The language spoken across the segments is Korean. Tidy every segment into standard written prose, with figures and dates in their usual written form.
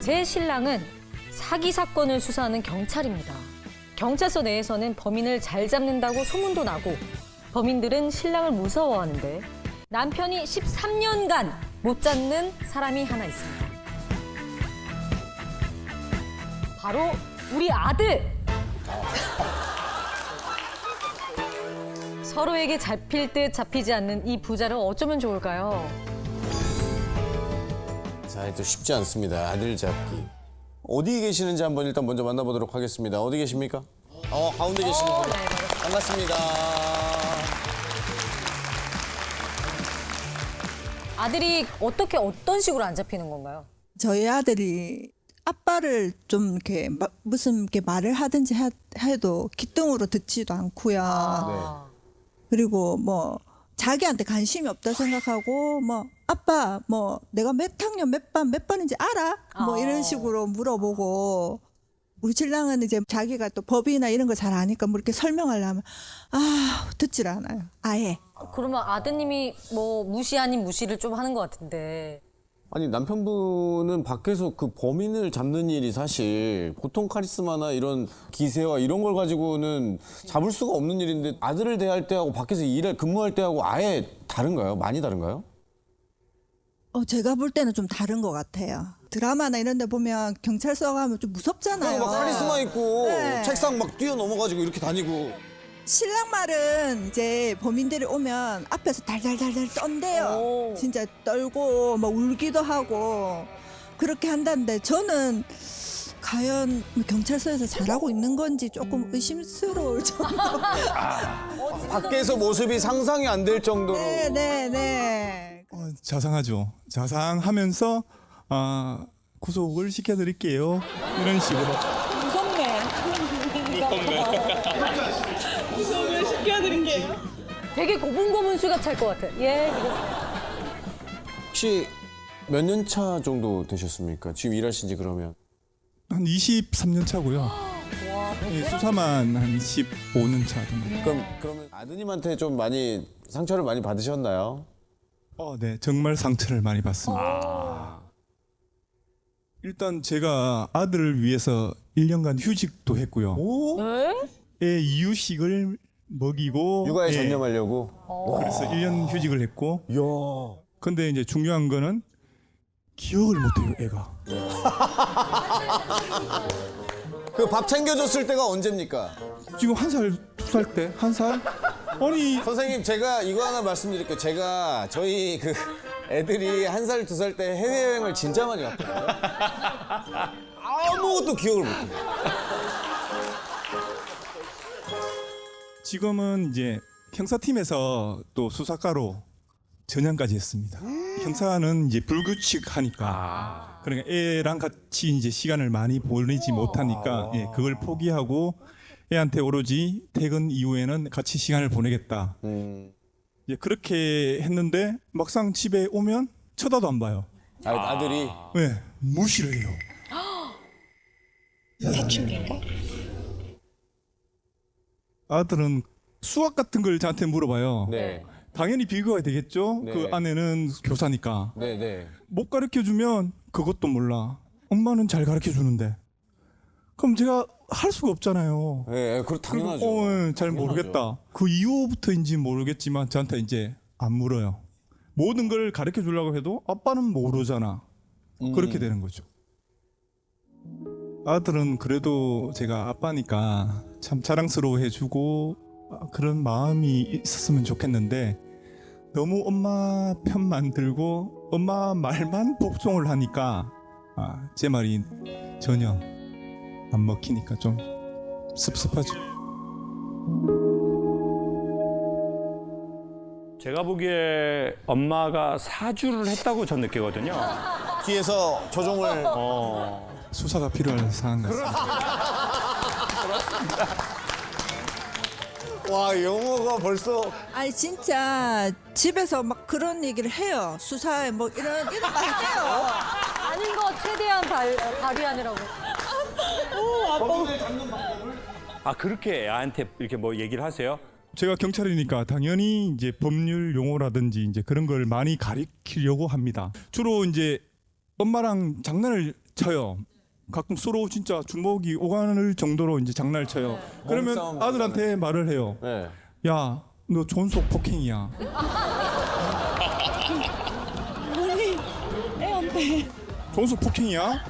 제 신랑은 사기 사건을 수사하는 경찰입니다. 경찰서 내에서는 범인을 잘 잡는다고 소문도 나고 범인들은 신랑을 무서워하는데 남편이 13년간 못 잡는 사람이 하나 있습니다. 바로 우리 아들! 서로에게 잡힐 듯 잡히지 않는 이 부자를 어쩌면 좋을까요? 자, 또 쉽지 않습니다. 아들 잡기. 어디 계시는지 한번 일단 먼저 만나보도록 하겠습니다. 어디 계십니까? 가운데 계시는 분. 네, 반갑습니다. 아들이 어떤 식으로 안 잡히는 건가요? 저희 아들이 아빠를 좀 이렇게 무슨 이렇게 말을 하든지 해도 귀등으로 듣지도 않고요. 그리고 뭐 자기한테 관심이 없다 생각하고 뭐 아빠 뭐 내가 몇 학년 몇 번인지 알아? 뭐 이런 식으로 물어보고 우리 신랑은 이제 자기가 또 법이나 이런 거 잘 아니까 뭐 이렇게 설명하려면 듣질 않아요. 아예. 그러면 아드님이 뭐 무시 아닌 무시를 좀 하는 것 같은데. 아니, 남편분은 밖에서 그 범인을 잡는 일이 사실 보통 카리스마나 이런 기세와 이런 걸 가지고는 잡을 수가 없는 일인데 아들을 대할 때하고 밖에서 근무할 때하고 아예 다른가요? 많이 다른가요? 제가 볼 때는 좀 다른 것 같아요. 드라마나 이런 데 보면 경찰서 가면 좀 무섭잖아요. 막 카리스마 있고 네. 책상 막 뛰어넘어가지고 이렇게 다니고. 신랑 말은 이제 범인들이 오면 앞에서 달달달달 떤대요. 오. 진짜 떨고 막 울기도 하고 그렇게 한다는데 저는 과연 경찰서에서 잘하고 있는 건지 조금 의심스러울 정도. 밖에서 모습이 상상이 안 될 정도로. 네네네. 자상하죠. 자상하면서 구속을 시켜드릴게요. 이런 식으로. 구속을 시켜드릴게요. 되게 고분고분수가 찰 것 같아. 예. 혹시 몇 년 차 정도 되셨습니까? 지금 일하신 지 그러면? 한 23년 차고요. 예, 수사만 한 15년 차 정도. 그러면 아드님한테 좀 많이 상처를 많이 받으셨나요? 네, 정말 상처를 많이 받습니다. 일단 제가 아들을 위해서 1년간 휴직도 했고요. 애 이유식을 먹이고 육아에 예, 전념하려고? 그래서 1년 휴직을 했고. 이야. 근데 이제 중요한 거는 기억을 못해요, 애가. 그 밥 챙겨줬을 때가 언제입니까? 지금 1살, 2살 때? 1살? 아니, 선생님, 제가 이거 하나 말씀드릴게요. 저희 그 애들이 1살, 2살 때 해외여행을 진짜 많이 갔거든요. 아무것도 기억을 못해요. 지금은 이제 형사팀에서 또 수사과로 전향까지 했습니다. 형사는 이제 불규칙하니까 그러니까 애랑 같이 이제 시간을 많이 보내지 못하니까 예, 그걸 포기하고 애한테 오로지 퇴근 이후에는 같이 시간을 보내겠다. 예, 그렇게 했는데 막상 집에 오면 쳐다도 안 봐요. 아들이. 예, 무시를 해요. 사춘기인가? 아들은 수학 같은 걸 저한테 물어봐요. 네. 당연히 비교가 되겠죠. 네. 그 아내는 교사니까. 네네. 못 가르쳐 주면 그것도 몰라. 엄마는 잘 가르쳐 주는데. 그럼 제가 할 수가 없잖아요. 네, 그렇 당연하죠. 잘 모르겠다. 그 이후부터인지 모르겠지만 저한테 이제 안 물어요. 모든 걸 가르쳐 주려고 해도 아빠는 모르잖아. 그렇게 되는 거죠. 아들은 그래도 제가 아빠니까 참 자랑스러워 해주고 그런 마음이 있었으면 좋겠는데 너무 엄마 편만 들고 엄마 말만 복종을 하니까 제 말이 전혀 안 먹히니까 좀 섭섭하죠. 제가 보기에 엄마가 사주를 했다고 전 느끼거든요. 뒤에서 조종을. 수사가 필요한 상황 같습니다. 와, 영어가 벌써. 아니 진짜 집에서 막 그런 얘기를 해요. 수사에 뭐 이런 말 해요. 아닌 거 최대한 발휘하느라고. 그렇게 애한테 이렇게 뭐 얘기를 하세요? 제가 경찰이니까 당연히 이제 법률 용어라든지 이제 그런 걸 많이 가르치려고 합니다. 주로 이제 엄마랑 장난을 쳐요. 가끔 서로 진짜 주먹이 오가는 정도로 이제 장난을 쳐요. 그러면 몸싸움 아들한테 말을 해요. 네. 야, 너 존속 폭행이야. 애한테. 존속 폭행이야?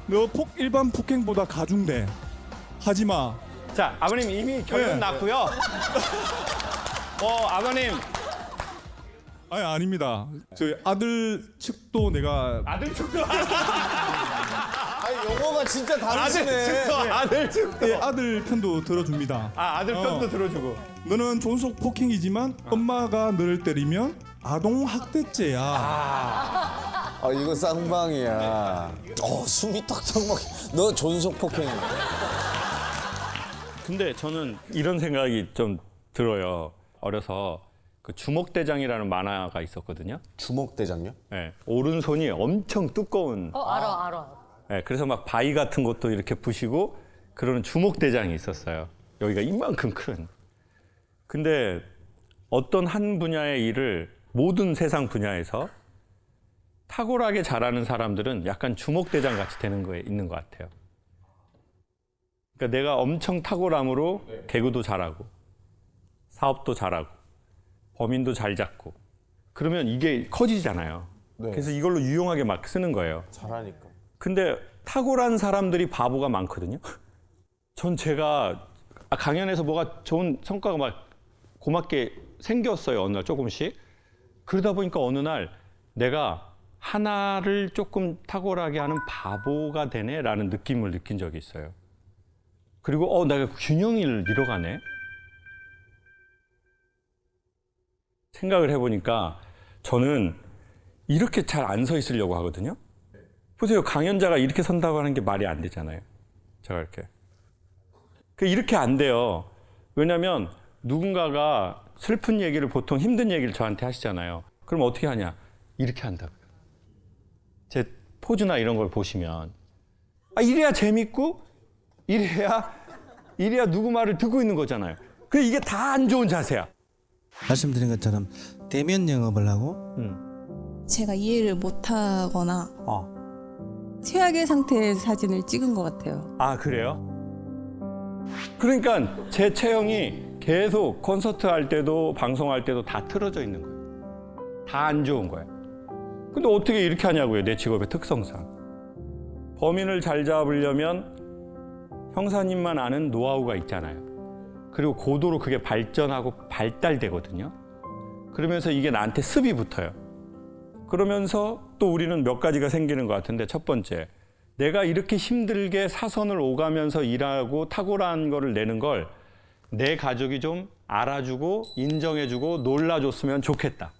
너 일반 폭행보다 가중돼. 하지 마. 자, 아버님 이미 결론 네. 났고요. 아버님 아니 아닙니다. 저희 아들 측도 내가 아들 축도 아니 영어가 진짜 다르시네. 아들 축도. 예, 아들 편도 들어줍니다. 아들 편도 들어주고. 너는 존속 폭행이지만 엄마가 너를 때리면 아동 학대죄야. 아 이거 쌍방이야. 숨이 턱턱 막. 너 존속 폭행이야. 근데 저는 이런 생각이 좀 들어요. 어려서 그 주먹대장이라는 만화가 있었거든요. 주먹대장요? 네, 오른손이 엄청 두꺼운. 알아. 네, 그래서 막 바위 같은 것도 이렇게 부시고 그러는 주먹대장이 있었어요. 여기가 이만큼 큰. 근데 어떤 한 분야의 일을 모든 세상 분야에서 탁월하게 잘하는 사람들은 약간 주먹대장 같이 되는 거에 있는 것 같아요. 그러니까 내가 엄청 탁월함으로 개그도 잘하고 사업도 잘하고 범인도 잘 잡고 그러면 이게 커지잖아요. 네. 그래서 이걸로 유용하게 막 쓰는 거예요. 잘하니까. 근데 탁월한 사람들이 바보가 많거든요. 전 제가 강연에서 뭐가 좋은 성과가 막 고맙게 생겼어요. 어느 날 조금씩. 그러다 보니까 어느 날 내가 하나를 조금 탁월하게 하는 바보가 되네라는 느낌을 느낀 적이 있어요. 그리고 내가 균형을 잃어가네. 생각을 해보니까 저는 이렇게 잘 안 서 있으려고 하거든요. 보세요. 강연자가 이렇게 선다고 하는 게 말이 안 되잖아요. 제가 이렇게. 이렇게 안 돼요. 왜냐하면 누군가가 슬픈 얘기를 보통 힘든 얘기를 저한테 하시잖아요. 그럼 어떻게 하냐? 이렇게 한다고요. 제 포즈나 이런 걸 보시면 이래야 재밌고 이래야 누구 말을 듣고 있는 거잖아요. 이게 다 안 좋은 자세야. 말씀드린 것처럼 대면 영업을 하고 제가 이해를 못하거나 최악의 상태의 사진을 찍은 것 같아요. 아, 그래요? 그러니까 제 체형이 계속 콘서트 할 때도 방송할 때도 다 틀어져 있는 거예요. 다 안 좋은 거예요. 근데 어떻게 이렇게 하냐고요, 내 직업의 특성상. 범인을 잘 잡으려면 형사님만 아는 노하우가 있잖아요. 그리고 고도로 그게 발전하고 발달되거든요. 그러면서 이게 나한테 습이 붙어요. 그러면서 또 우리는 몇 가지가 생기는 것 같은데, 첫 번째, 내가 이렇게 힘들게 사선을 오가면서 일하고 탁월한 거를 내는 걸 내 가족이 좀 알아주고 인정해주고 놀라줬으면 좋겠다.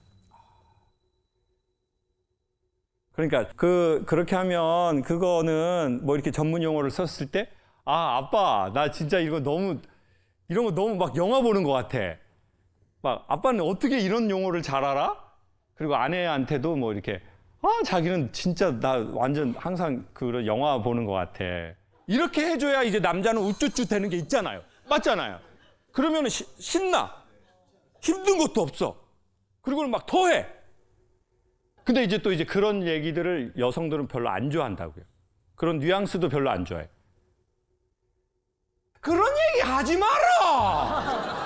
그러니까 그렇게 하면 그거는 뭐 이렇게 전문 용어를 썼을 때 아빠 나 진짜 이런 거 너무 막 영화 보는 것 같아. 막 아빠는 어떻게 이런 용어를 잘 알아? 그리고 아내한테도 뭐 이렇게 자기는 진짜 나 완전 항상 그런 영화 보는 것 같아. 이렇게 해줘야 이제 남자는 우쭈쭈 되는 게 있잖아요. 맞잖아요. 그러면 신나. 힘든 것도 없어. 그리고 막 더해. 근데 이제 또 그런 얘기들을 여성들은 별로 안 좋아한다고요. 그런 뉘앙스도 별로 안 좋아해. 그런 얘기 하지 마라!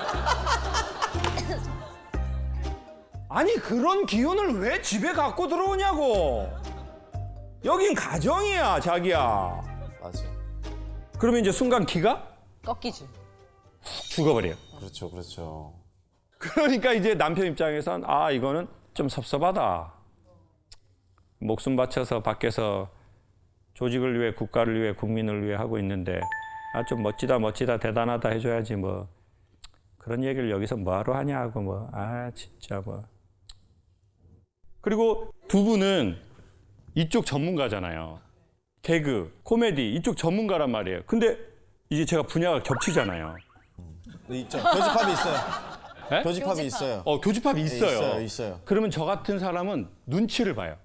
아니, 그런 기운을 왜 집에 갖고 들어오냐고! 여긴 가정이야, 자기야. 맞아. 그러면 이제 순간 기가 꺾이지. 죽어버려요. 그렇죠, 그렇죠. 그러니까 이제 남편 입장에선 이거는 좀 섭섭하다. 목숨 바쳐서 밖에서 조직을 위해, 국가를 위해, 국민을 위해 하고 있는데 좀 멋지다 대단하다 해줘야지 뭐 그런 얘기를 여기서 뭐하러 하냐고 진짜 뭐. 그리고 두 분은 이쪽 전문가잖아요. 개그, 코미디 이쪽 전문가란 말이에요. 근데 이제 제가 분야가 겹치잖아요. 있죠. 교집합이 있어요. 네? 교집합이 있어요. 교집합이 있어요. 있어요. 그러면 저 같은 사람은 눈치를 봐요.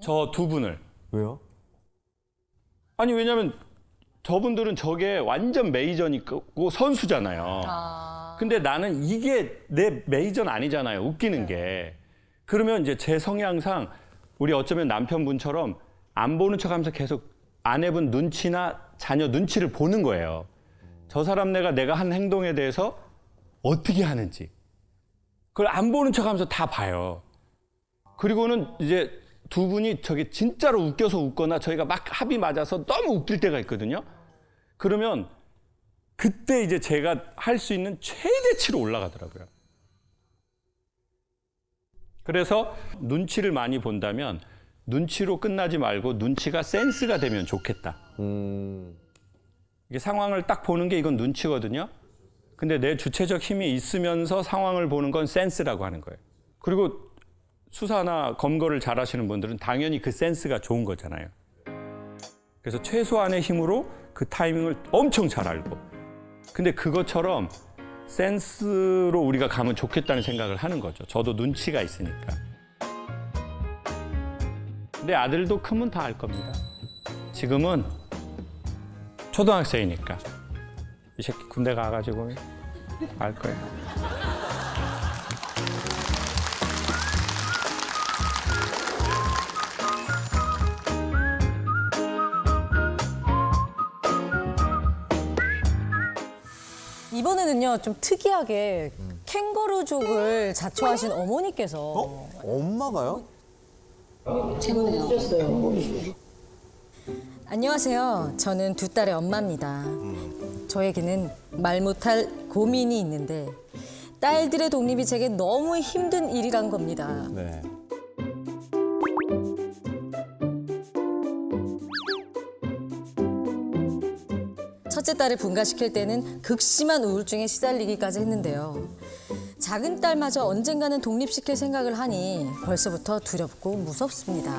저 두 분을. 왜요? 아니, 왜냐면 저분들은 저게 완전 메이저니까 선수잖아요. 근데 나는 이게 내 메이저는 아니잖아요. 웃기는 게. 그러면 이제 제 성향상 우리 어쩌면 남편분처럼 안 보는 척하면서 계속 아내분 눈치나 자녀 눈치를 보는 거예요. 저 사람 내가 한 행동에 대해서 어떻게 하는지 그걸 안 보는 척하면서 다 봐요. 그리고는 이제 두 분이 저게 진짜로 웃겨서 웃거나 저희가 막 합이 맞아서 너무 웃길 때가 있거든요. 그러면 그때 이제 제가 할 수 있는 최대치로 올라가더라고요. 그래서 눈치를 많이 본다면 눈치로 끝나지 말고 눈치가 센스가 되면 좋겠다. 이게 상황을 딱 보는 게 이건 눈치거든요. 근데 내 주체적 힘이 있으면서 상황을 보는 건 센스라고 하는 거예요. 그리고 수사나 검거를 잘하시는 분들은 당연히 그 센스가 좋은 거잖아요. 그래서 최소한의 힘으로 그 타이밍을 엄청 잘 알고. 근데 그것처럼 센스로 우리가 가면 좋겠다는 생각을 하는 거죠. 저도 눈치가 있으니까. 근데 아들도 크면 다 알 겁니다. 지금은 초등학생이니까. 이 새끼 군대 가가지고 알 거예요. 이번에는요 좀 특이하게 캥거루족을 자처하신 어머니께서 엄마가요? 안녕하세요. 저는 두 딸의 엄마입니다. 저에게는 말 못할 고민이 있는데 딸들의 독립이 제게 너무 힘든 일이란 겁니다. 네. 첫째 딸을 분가시킬 때는 극심한 우울증에 시달리기까지 했는데요. 작은 딸마저 언젠가는 독립시킬 생각을 하니 벌써부터 두렵고 무섭습니다.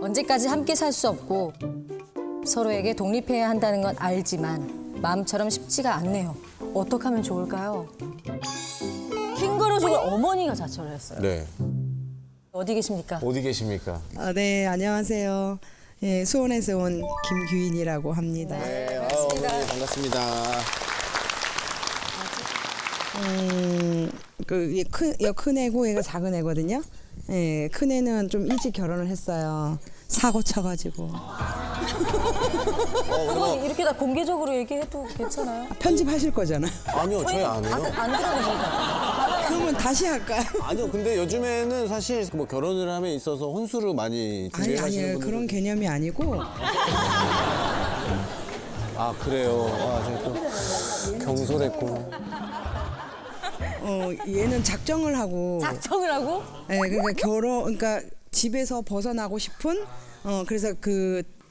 언제까지 함께 살 수 없고 서로에게 독립해야 한다는 건 알지만 마음처럼 쉽지가 않네요. 어떻게 하면 좋을까요? 캥거루족을 어머니가 자처를 했어요. 네. 어디 계십니까? 어디 계십니까? 네, 안녕하세요. 예, 수원에서 온 김규인이라고 합니다. 네, 어머니 반갑습니다. 큰 애고 얘가 작은 애거든요. 예, 큰 애는 좀 일찍 결혼을 했어요. 사고 쳐가지고. 그건 이렇게 다 공개적으로 얘기해도 괜찮아요? 편집하실 거잖아요. 아니요, 저희 안 해요. 안 들어보니까. 그러면 다시 할까요? 아니요, 근데 요즘에는 사실 뭐 결혼을 함에 있어서 혼수를 많이 준비하시는 아니에요. 분들. 그런 개념이 아니고. 아, 그래요. 아, 제가 또 경솔했고. 얘는 작정을 하고. 작정을 하고? 예, 그러니까 집에서 벗어나고 싶은. 그래서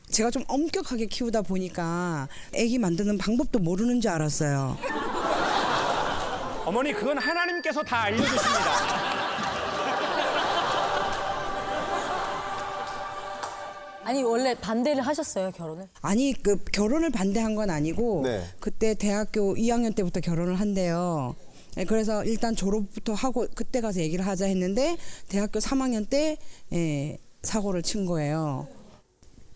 제가 좀 엄격하게 키우다 보니까 아기 만드는 방법도 모르는 줄 알았어요. 어머니 그건 하나님께서 다 알려주십니다. 아니 원래 반대를 하셨어요 결혼을? 아니 결혼을 반대한 건 아니고 네. 그때 대학교 2학년 때부터 결혼을 한대요. 네, 그래서 일단 졸업부터 하고 그때 가서 얘기를 하자 했는데 대학교 3학년 때 사고를 친 거예요.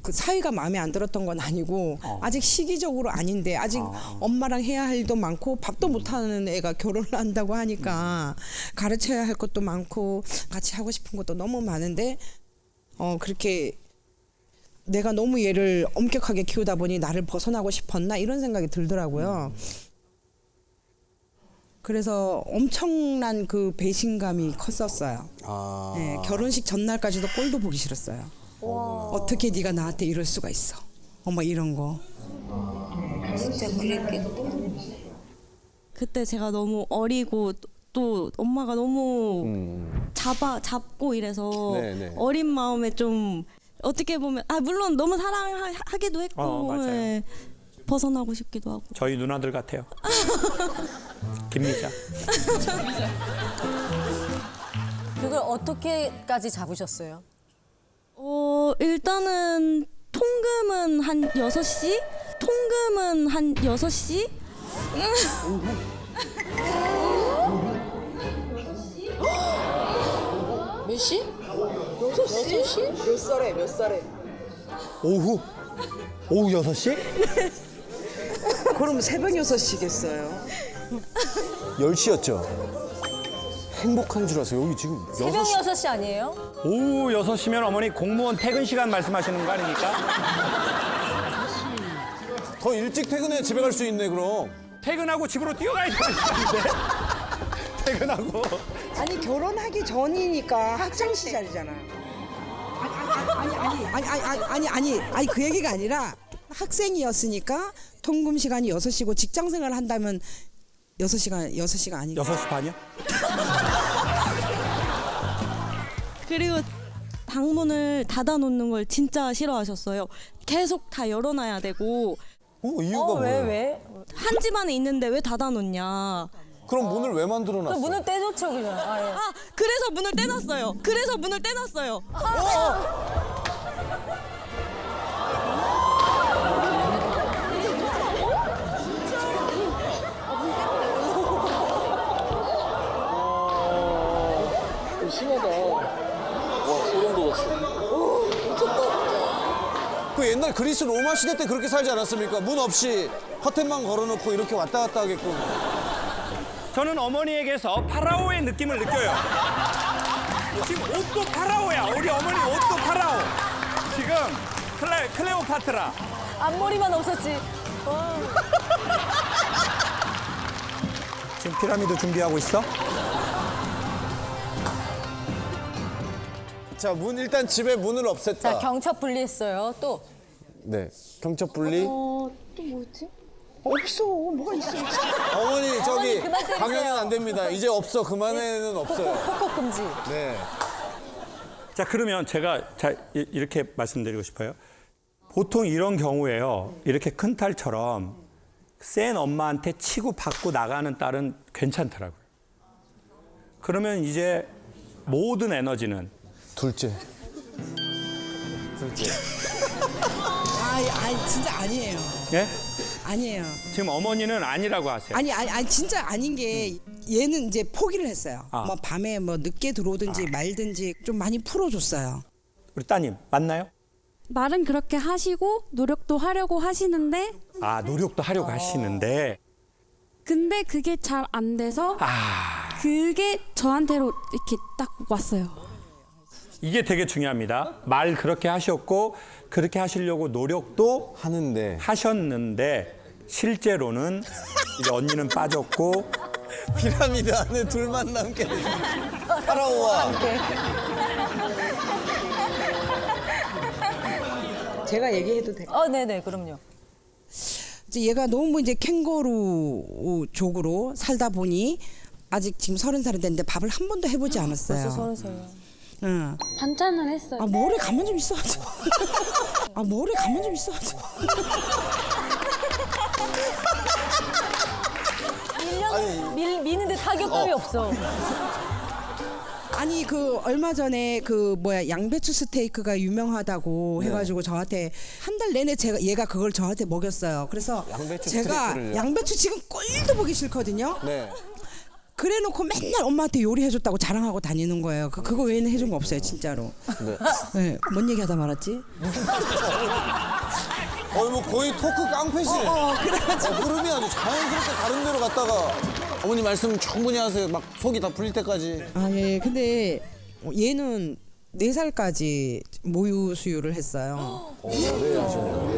그 사이가 마음에 안 들었던 건 아니고 아직 시기적으로 아닌데 아직 엄마랑 해야 할 일도 많고 밥도 못하는 애가 결혼을 한다고 하니까 가르쳐야 할 것도 많고 같이 하고 싶은 것도 너무 많은데 그렇게 내가 너무 얘를 엄격하게 키우다 보니 나를 벗어나고 싶었나 이런 생각이 들더라고요. 그래서 엄청난 그 배신감이 컸었어요. 아. 네, 결혼식 전날까지도 꼴도 보기 싫었어요. 어떻게 네가 나한테 이럴 수가 있어? 막 이런 거. 진짜 그랬겠다. 그때 제가 너무 어리고 또 엄마가 너무 잡고 이래서 네네. 어린 마음에 좀 어떻게 보면 물론 너무 사랑하기도 했고 맞아요. 예, 벗어나고 싶기도 하고. 저희 누나들 같아요. 김미자. 그걸 어떻게까지 잡으셨어요? 일단은 통금은 한 6시? 통금은 한 6시? 몇 시? 6시? 몇 살에? 오후 6시? 그럼 새벽 6시겠어요. 10시였죠. 행복한 줄 알았어요. 여기 지금 새벽 6시 아니에요? 오후 6시면 어머니 공무원 퇴근 시간 말씀하시는 거 아닙니까? 더 일찍 퇴근해 집에 갈 수 있네 그럼. 퇴근하고 집으로 뛰어가야 되는 시간인데. 퇴근하고. 아니 결혼하기 전이니까 학창 시절이잖아. 아니 그 얘기가 아니라 학생이었으니까 통금 시간이 6시고 직장 생활을 한다면 6시가 아니고 6시 반이요? 그리고 방문을 닫아놓는 걸 진짜 싫어하셨어요. 계속 다 열어놔야 되고 이유가 뭐예요? 왜? 한 집안에 있는데 왜 닫아놓냐. 그럼 문을 왜 만들어놨어? 그 문을 떼놓죠 그냥. 아예. 아 그래서 문을 떼놨어요. 심하다. 와, 소름 돋았어. 그 옛날 그리스 로마 시대 때 그렇게 살지 않았습니까? 문 없이 커튼만 걸어놓고 이렇게 왔다 갔다 하게끔. 저는 어머니에게서 파라오의 느낌을 느껴요. 지금 옷도 파라오야. 우리 어머니 옷도 파라오. 지금 클레오파트라. 앞머리만 없었지. 지금 피라미드 준비하고 있어? 자, 문 일단 집에 문을 없앴다. 자, 경첩 분리했어요. 또. 네, 경첩 분리. 또 뭐지? 없어. 뭐가 있어? 어머니 저기 그만 때리세요. 강연은 안 됩니다. 이제 없어. 그만해는 없어요. 콕콕 금지. 네. 자, 그러면 제가 이렇게 말씀드리고 싶어요. 보통 이런 경우에요. 이렇게 큰 딸처럼 센 엄마한테 치고 받고 나가는 딸은 괜찮더라고요. 그러면 이제 모든 에너지는 둘째. 아니 진짜 아니에요. 예? 아니에요. 지금 어머니는 아니라고 하세요. 아니 진짜 아닌 게 얘는 이제 포기를 했어요. 아. 뭐 밤에 뭐 늦게 들어오든지 말든지 좀 많이 풀어줬어요. 우리 따님 맞나요? 말은 그렇게 하시고 노력도 하려고 하시는데 아, 노력도 하려고 하시는데 근데 그게 잘 안 돼서 아, 그게 저한테로 이렇게 딱 왔어요. 이게 되게 중요합니다. 말 그렇게 하셨고 그렇게 하시려고 노력도 하는데 하셨는데 실제로는 이제 언니는 빠졌고 피라미드 안에 둘만 남게 파라오와 제가 얘기해도 돼. 네네, 그럼요. 이제 얘가 너무 이제 캥거루족으로 살다 보니 아직 지금 30살이 됐는데 밥을 한 번도 해보지 않았어요. 벌써 30살. 응. 반찬은 했어요. 아 머리 가만 좀 있어가지고. 아 머리 가만 좀 있어가지고. 1년 미는데 타격감이 없어. 아니 그 얼마 전에 그 뭐야 양배추 스테이크가 유명하다고 해가지고 저한테 한 달 내내 얘가 그걸 저한테 먹였어요. 그래서 양배추 제가 스테이크를요? 양배추 지금 꼴도 보기 싫거든요. 네. 그래놓고 맨날 엄마한테 요리해줬다고 자랑하고 다니는 거예요. 그거 외에는 해준 거 없어요, 진짜로. 네. 네, 뭔 얘기하다 말았지? 뭐 거의 토크 깡패시네. 흐름이 아주 자연스럽게 다른 데로 갔다가 어머니 말씀 충분히 하세요. 막 속이 다 풀릴 때까지. 아, 예. 근데 얘는 4살까지 모유 수유를 했어요. 네, 하시네요.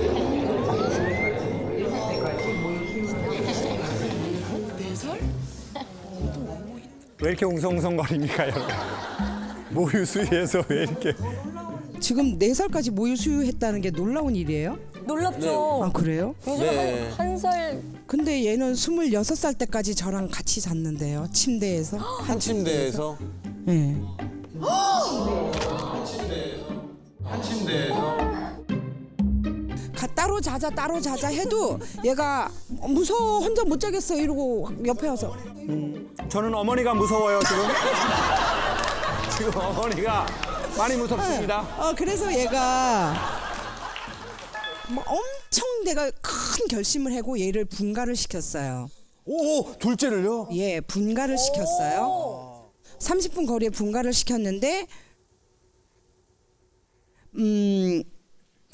왜 이렇게 웅성웅성거립니까, 여러분? 모유 수유해서 왜 이렇게 지금 4살까지 모유 수유했다는 게 놀라운 일이에요? 놀랍죠. 아, 그래요? 요즘 네. 한 살. 근데 얘는 26살 때까지 저랑 같이 잤는데요. 침대에서. 한 침대에서. 네. 한 침대에서. 따로 자자 해도 얘가 무서워 혼자 못 자겠어 이러고 옆에 와서 저는 어머니가 무서워요, 지금. 지금 어머니가 많이 무섭습니다. 그래서 얘가 뭐 엄청 내가 큰 결심을 하고 얘를 분가를 시켰어요. 오, 둘째를요? 예, 분가를 시켰어요. 30분 거리에 분가를 시켰는데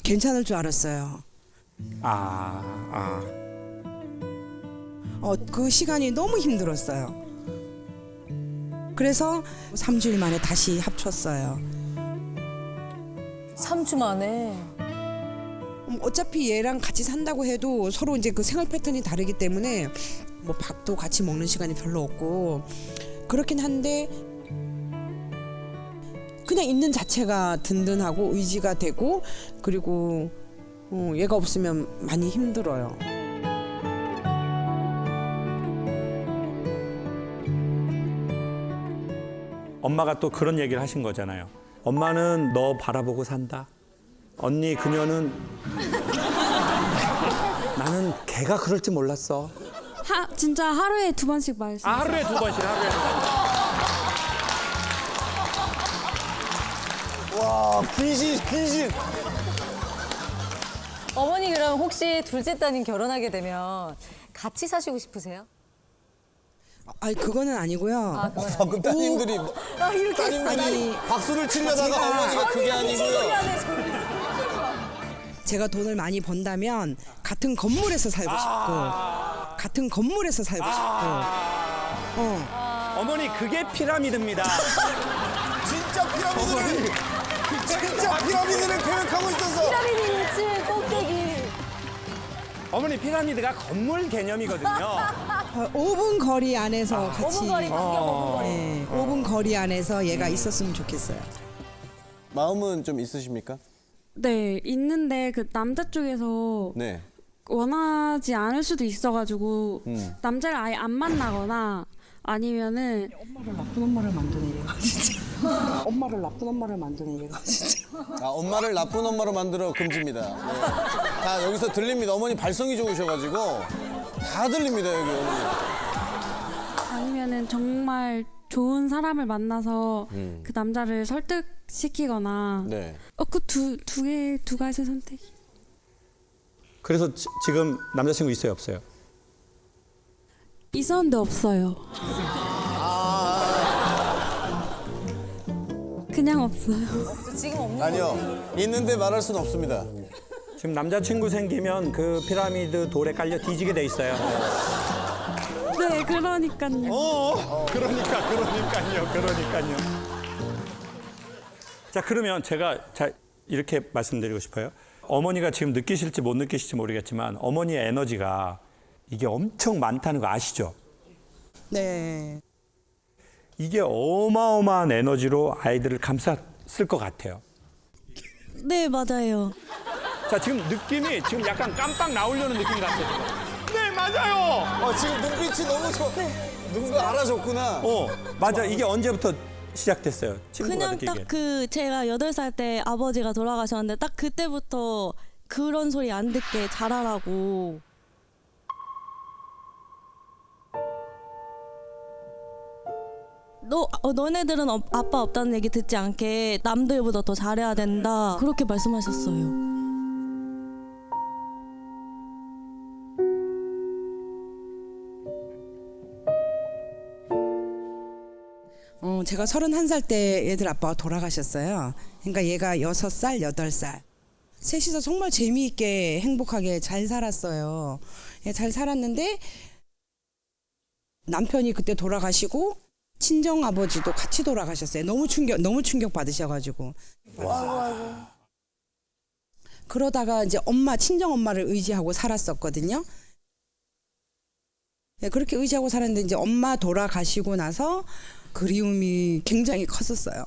괜찮을 줄 알았어요. 아. 그 시간이 너무 힘들었어요. 그래서 3주일 만에 다시 합쳤어요. 3주 만에. 어차피 얘랑 같이 산다고 해도 서로 이제 그 생활 패턴이 다르기 때문에 뭐 밥도 같이 먹는 시간이 별로 없고 그렇긴 한데 그냥 있는 자체가 든든하고 의지가 되고 그리고 얘가 없으면 많이 힘들어요. 엄마가 또 그런 얘기를 하신 거잖아요. 엄마는 너 바라보고 산다. 언니 그녀는 나는 걔가 그럴 줄 몰랐어. 진짜 하루에 2번씩 말씀. 하루에 2번씩 하루에 2번씩. 와 귀신. 어머니 그럼 혹시 둘째 따님 결혼하게 되면 같이 사시고 싶으세요? 아니 그거는 아니고요. 방금 따님들이 뭐- 이렇게 따님들이 박수를 치려다가 제가- 어머니가 그게 아니고요. 제가 돈을 많이 번다면 같은 건물에서 살고 싶고 같은 건물에서 살고 싶고 어머니 그게 피라미드입니다. 진짜 피라미드를 계획하고 있었어. 피라미드 1층 꼭대기. 어머니 피라미드가 건물 개념이거든요. 5분 거리 안에서 같이 5분 거리, 반경 5분 거리. 네, 5분 거리 안에서 얘가 있었으면 좋겠어요. 마음은 좀 있으십니까? 네, 있는데 그 남자 쪽에서 네. 원하지 않을 수도 있어가지고 남자를 아예 안 만나거나 아니면은 엄마를 나쁜 엄마를 만드는 얘가 진짜. 엄마를 나쁜 엄마를 만드는 얘가 진짜. 아 엄마를 나쁜 엄마로 만들어 금지입니다. 네. 다 여기서 들립니다. 어머니 발성이 좋으셔가지고 다 들립니다 여기 어머니. 아니면은 정말 좋은 사람을 만나서 그 남자를 설득시키거나 네. 그 두 가지 선택. 그래서 지금 남자친구 있어요 없어요? 있었는데 없어요. 그냥 없어요. 지금 없는 아니요. 있는데 말할 수는 없습니다. 지금 남자친구 생기면 그 피라미드 돌에 깔려 뒤지게 돼 있어요. 네, 그러니까요. 그러니까요. 자, 그러면 제가 이렇게 말씀드리고 싶어요. 어머니가 지금 느끼실지 못 느끼실지 모르겠지만 어머니의 에너지가 이게 엄청 많다는 거 아시죠? 네. 이게 어마어마한 에너지로 아이들을 감쌌을 것 같아요. 네, 맞아요. 자, 지금 느낌이 지금 약간 깜빡 나오려는 느낌 같아요. 지금. 네, 맞아요. 지금 눈빛이 너무 좋아. 누군가 알아줬구나. 맞아. 이게 언제부터 시작됐어요? 친구가 그냥 느끼기에. 딱 제가 8살 때 아버지가 돌아가셨는데 딱 그때부터 그런 소리 안 듣게 잘하라고. 너네들은 아빠 없다는 얘기 듣지 않게 남들보다 더 잘해야 된다. 그렇게 말씀하셨어요. 제가 31살 때 얘들 아빠가 돌아가셨어요. 그러니까 얘가 6살, 8살. 셋이서 정말 재미있게 행복하게 잘 살았어요. 잘 살았는데 남편이 그때 돌아가시고 친정 아버지도 같이 돌아가셨어요. 너무 충격 받으셔가지고. 그러다가 이제 친정 엄마를 의지하고 살았었거든요. 그렇게 의지하고 살았는데 이제 엄마 돌아가시고 나서 그리움이 굉장히 컸었어요.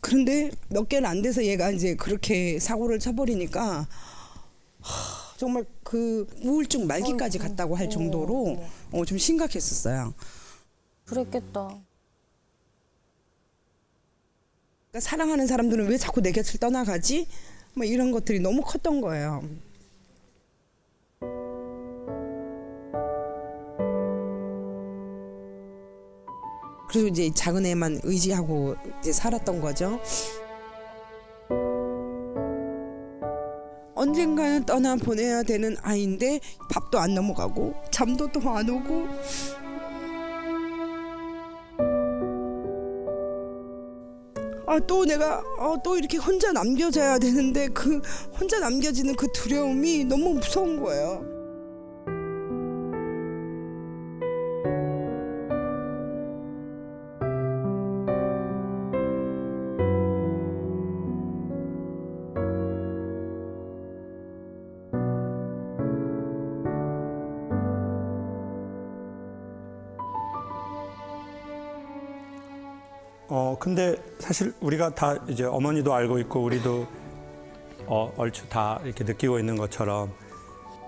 그런데 몇 개는 안 돼서 얘가 이제 그렇게 사고를 쳐버리니까 정말 그 우울증 말기까지 갔다고 할 정도로 좀 심각했었어요. 그랬겠다. 그러니까 사랑하는 사람들은 왜 자꾸 내 곁을 떠나가지? 뭐 이런 것들이 너무 컸던 거예요. 그리고 이제 작은 애만 의지하고 이제 살았던 거죠. 언젠가는 떠나 보내야 되는 아이인데 밥도 안 넘어가고 잠도 또 안 오고. 또 내가 또 이렇게 혼자 남겨져야 되는데 그 혼자 남겨지는 그 두려움이 너무 무서운 거예요. 근데 사실 우리가 다 이제 어머니도 알고 있고 우리도 얼추 다 이렇게 느끼고 있는 것처럼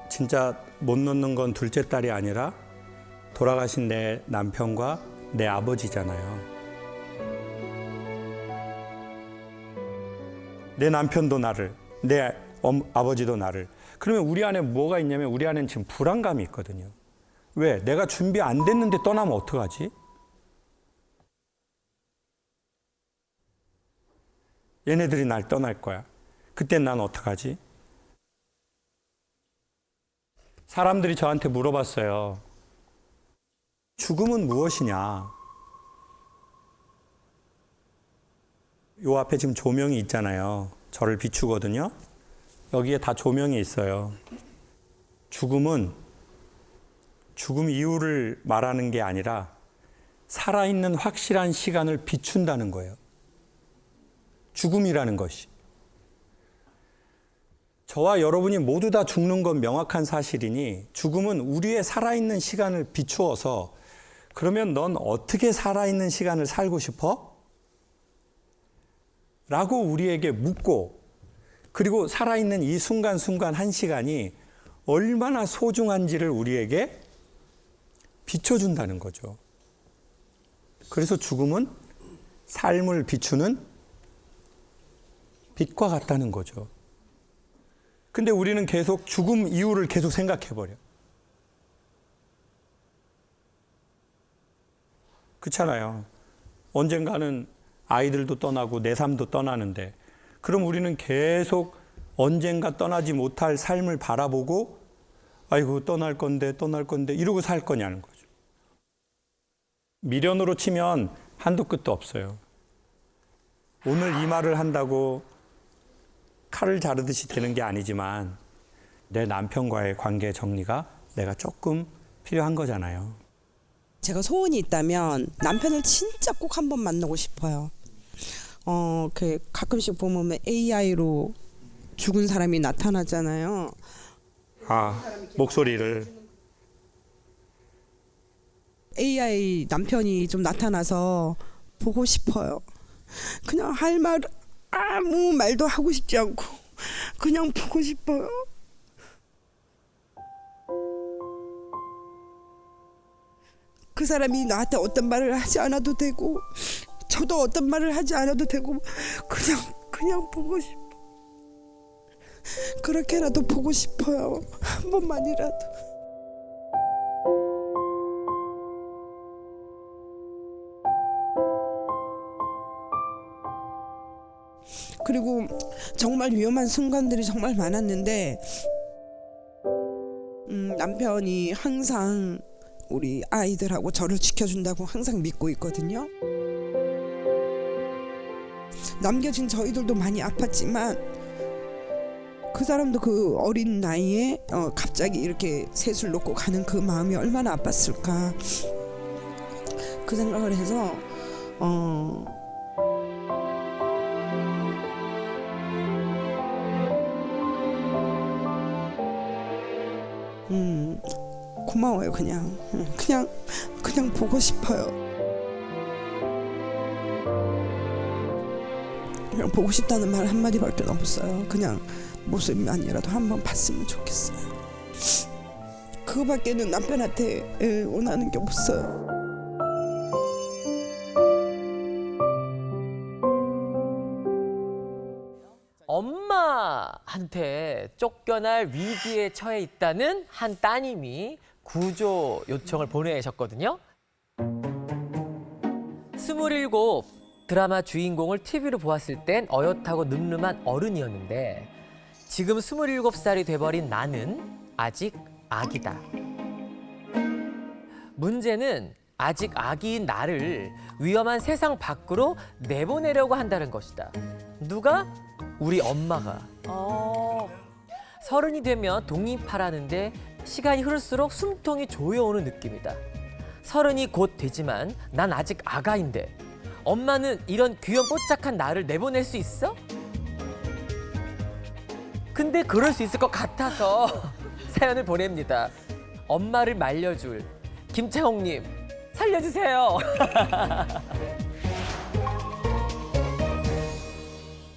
진짜 못 놓는 건 둘째 딸이 아니라 돌아가신 내 남편과 내 아버지잖아요. 내 남편도 나를, 내 아버지도 나를. 그러면 우리 안에 뭐가 있냐면 우리 안에는 지금 불안감이 있거든요. 왜? 내가 준비 안 됐는데 떠나면 어떡하지? 얘네들이 날 떠날 거야. 그땐 난 어떡하지? 사람들이 저한테 물어봤어요. 죽음은 무엇이냐? 요 앞에 지금 조명이 있잖아요. 저를 비추거든요. 여기에 다 조명이 있어요. 죽음은 죽음 이유를 말하는 게 아니라 살아있는 확실한 시간을 비춘다는 거예요. 죽음이라는 것이. 저와 여러분이 모두 다 죽는 건 명확한 사실이니 죽음은 우리의 살아있는 시간을 비추어서 그러면 넌 어떻게 살아있는 시간을 살고 싶어? 라고 우리에게 묻고 그리고 살아있는 이 순간순간 한 시간이 얼마나 소중한지를 우리에게 비춰준다는 거죠. 그래서 죽음은 삶을 비추는 빛과 같다는 거죠. 근데 우리는 계속 죽음 이유를 계속 생각해버려. 그렇잖아요. 언젠가는 아이들도 떠나고 내 삶도 떠나는데 그럼 우리는 계속 언젠가 떠나지 못할 삶을 바라보고 아이고 떠날 건데 이러고 살 거냐는 거죠. 미련으로 치면 한도 끝도 없어요. 오늘 이 말을 한다고 칼을 자르듯이 되는 게 아니지만 내 남편과의 관계 정리가 내가 조금 필요한 거잖아요. 제가 소원이 있다면 남편을 진짜 꼭 한번 만나고 싶어요. 그 가끔씩 보면 AI로 죽은 사람이 나타나잖아요. 목소리를. AI 남편이 좀 나타나서 보고 싶어요. 그냥 할 말 아무 말도 하고 싶지 않고 그냥 보고 싶어요. 그 사람이 나한테 어떤 말을 하지 않아도 되고 저도 어떤 말을 하지 않아도 되고 그냥 보고 싶어. 그렇게라도 보고 싶어요. 한 번만이라도. 그리고 정말 위험한 순간들이 정말 많았는데 남편이 항상 우리 아이들하고 저를 지켜준다고 항상 믿고 있거든요. 남겨진 저희들도 많이 아팠지만 그 사람도 그 어린 나이에 갑자기 이렇게 셋을 놓고 가는 그 마음이 얼마나 아팠을까 그 생각을 해서 고마워요. 그냥 보고 싶어요. 그냥 보고 싶다는 말 한마디밖에 없어요. 그냥 모습만이라도 한번 봤으면 좋겠어요. 그거밖에는 남편한테 원하는 게 없어요. 엄마한테 쫓겨날 위기에 처해 있다는 한 따님이 구조 요청을 보내셨거든요. 27 드라마 주인공을 TV로 보았을 땐 어엿하고 늠름한 어른이었는데 지금 27살이 돼버린 나는 아직 아기다. 문제는 아직 아기인 나를 위험한 세상 밖으로 내보내려고 한다는 것이다. 누가? 우리 엄마가. 30이 되면 독립하라는데 시간이 흐를수록 숨통이 조여오는 느낌이다. 30이 곧 되지만 난 아직 아가인데 엄마는 이런 귀염뽀짝한 나를 내보낼 수 있어? 근데 그럴 수 있을 것 같아서 사연을 보냅니다. 엄마를 말려줄 김채홍님 살려주세요.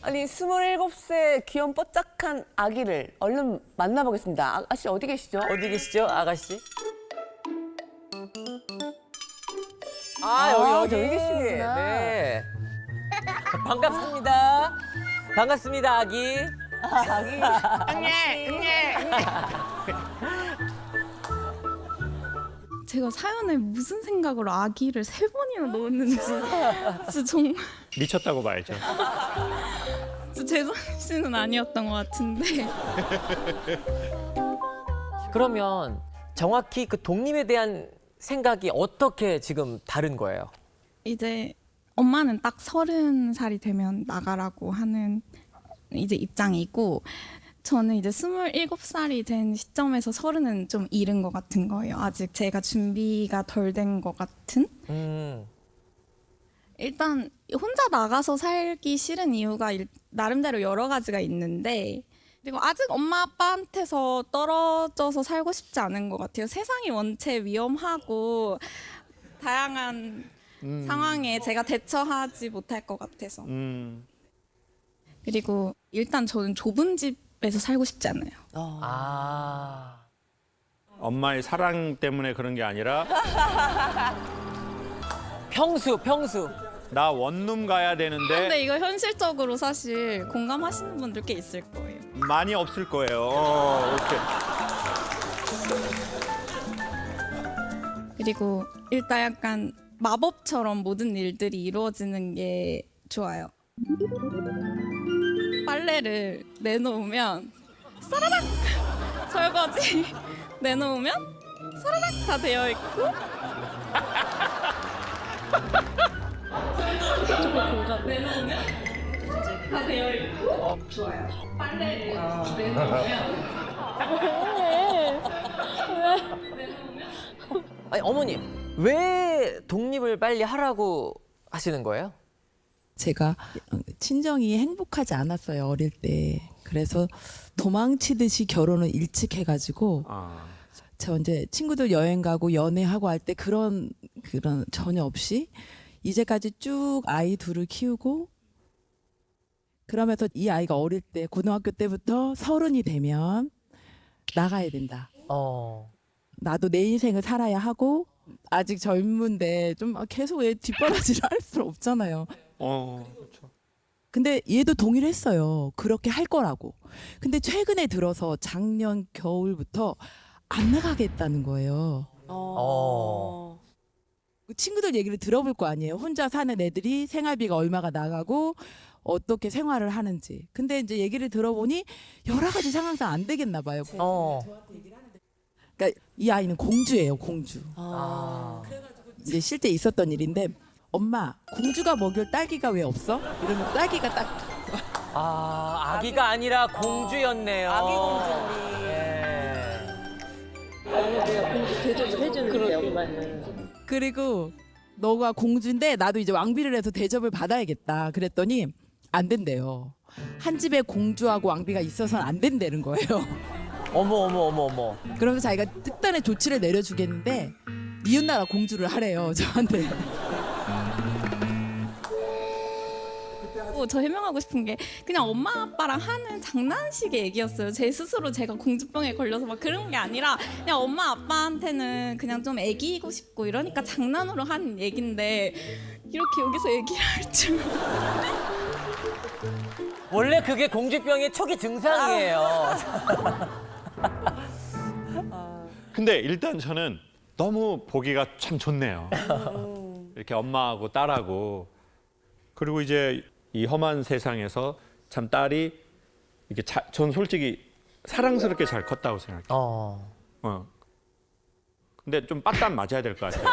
아니 27세 귀염 뽀짝한 아기를 얼른 만나보겠습니다. 아가씨 어디 계시죠? 어디 계시죠, 아가씨? 아, 여기 저기 계시구나. 네. 반갑습니다. 반갑습니다, 아기. 제가 사연에 무슨 생각으로 아기를 3번이나 넣었는지 진짜 정말 미쳤다고 봐야죠. 진짜 제 정신은 아니었던 것 같은데 그러면 정확히 그 독립에 대한 생각이 어떻게 지금 다른 거예요? 이제 엄마는 딱 30살이 되면 나가라고 하는 이제 입장이고 저는 이제 27살이 된 시점에서 30은 좀 이른 것 같은 거예요. 아직 제가 준비가 덜 된 것 같은? 일단 혼자 나가서 살기 싫은 이유가 나름대로 여러 가지가 있는데 그리고 아직 엄마 아빠한테서 떨어져서 살고 싶지 않은 것 같아요. 세상이 원체 위험하고 다양한 상황에 제가 대처하지 못할 것 같아서. 그리고 일단 저는 좁은 집에서 살고 싶지 않아요. 엄마의 사랑 때문에 그런 게 아니라 평수. 나 원룸 가야 되는데 근데 이거 현실적으로 사실 공감하시는 분들 꽤 있을 거예요. 많이 없을 거예요. 이렇게. 그리고 일단 약간 마법처럼 모든 일들이 이루어지는 게 좋아요. 빨래를 내놓으면 사라락 설거지 내놓으면 사라락 다 되어 있고 내놓으면 다 되어 있고 좋아요. 빨래를 내놓으면 아니, 어머님, 왜 독립을 빨리 하라고 하시는 거예요? 제가 친정이 행복하지 않았어요, 어릴 때. 그래서 도망치듯이 결혼을 일찍 해가지고 저 이제 친구들 여행 가고 연애하고 할 때 그런 전혀 없이 이제까지 쭉 아이 둘을 키우고 그러면서 이 아이가 어릴 때 고등학교 때부터 30이 되면 나가야 된다. 나도 내 인생을 살아야 하고 아직 젊은데 좀 계속 왜 뒷바라지를 할 수는 없잖아요. 그렇죠. 근데 얘도 동의를 했어요. 그렇게 할 거라고. 근데 최근에 들어서 작년 겨울부터 안 나가겠다는 거예요. 친구들 얘기를 들어볼 거 아니에요. 혼자 사는 애들이 생활비가 얼마가 나가고 어떻게 생활을 하는지. 근데 이제 얘기를 들어보니 여러 가지 상황상 안 되겠나 봐요. 그러니까 이 아이는 공주예요, 공주. 이제 실제 있었던 일인데 엄마, 공주가 먹일 딸기가 왜 없어? 이러면 딸기가 딱 아기가 아니라 공주였네요. 아기 공주님. 내가 공주 대접을 해주는데 엄마는. 그리고 너가 공주인데 나도 이제 왕비를 해서 대접을 받아야겠다. 그랬더니 안 된대요. 한 집에 공주하고 왕비가 있어서는 안 된다는 거예요. 어머. 그러면서 자기가 특단의 조치를 내려주겠는데 이웃나라 공주를 하래요, 저한테. 저 해명하고 싶은 게 그냥 엄마 아빠랑 하는 장난식의 얘기였어요. 제 스스로 제가 공주병에 걸려서 막 그런 게 아니라 그냥 엄마 아빠한테는 그냥 좀 애기이고 싶고 이러니까 장난으로 하는 얘긴데 이렇게 여기서 얘기할 줄. 원래 그게 공주병의 초기 증상이에요. 근데 일단 저는 너무 보기가 참 좋네요. 이렇게 엄마하고 딸하고 그리고 이제 이 험한 세상에서 참 딸이 이렇게 전 솔직히 사랑스럽게 잘 컸다고 생각해요. 근데 좀 빠따 맞아야 될 것 같아요.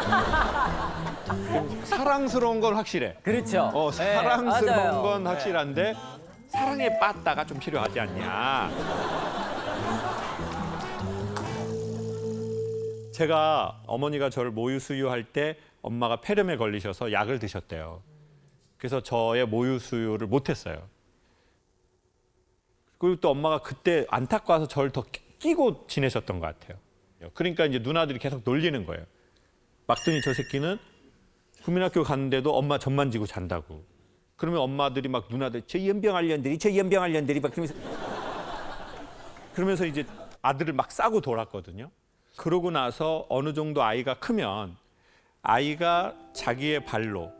사랑스러운 건 확실해. 그렇죠. 사랑스러운 맞아요. 건 확실한데 사랑의 빠따가 좀 필요하지 않냐. 제가 어머니가 저를 모유 수유할 때 엄마가 폐렴에 걸리셔서 약을 드셨대요. 그래서 저의 모유 수유를 못했어요. 그리고 또 엄마가 그때 안타까워서 저를 더 끼고 지내셨던 것 같아요. 그러니까 이제 누나들이 계속 놀리는 거예요. 막더니 저 새끼는 국민학교 갔는데도 엄마 젖만 지고 잔다고. 그러면 엄마들이 막 누나들 저 연병할 년들이 저 연병할 년들이 막 그러면서 이제 아들을 막 싸고 돌았거든요. 그러고 나서 어느 정도 아이가 크면 아이가 자기의 발로,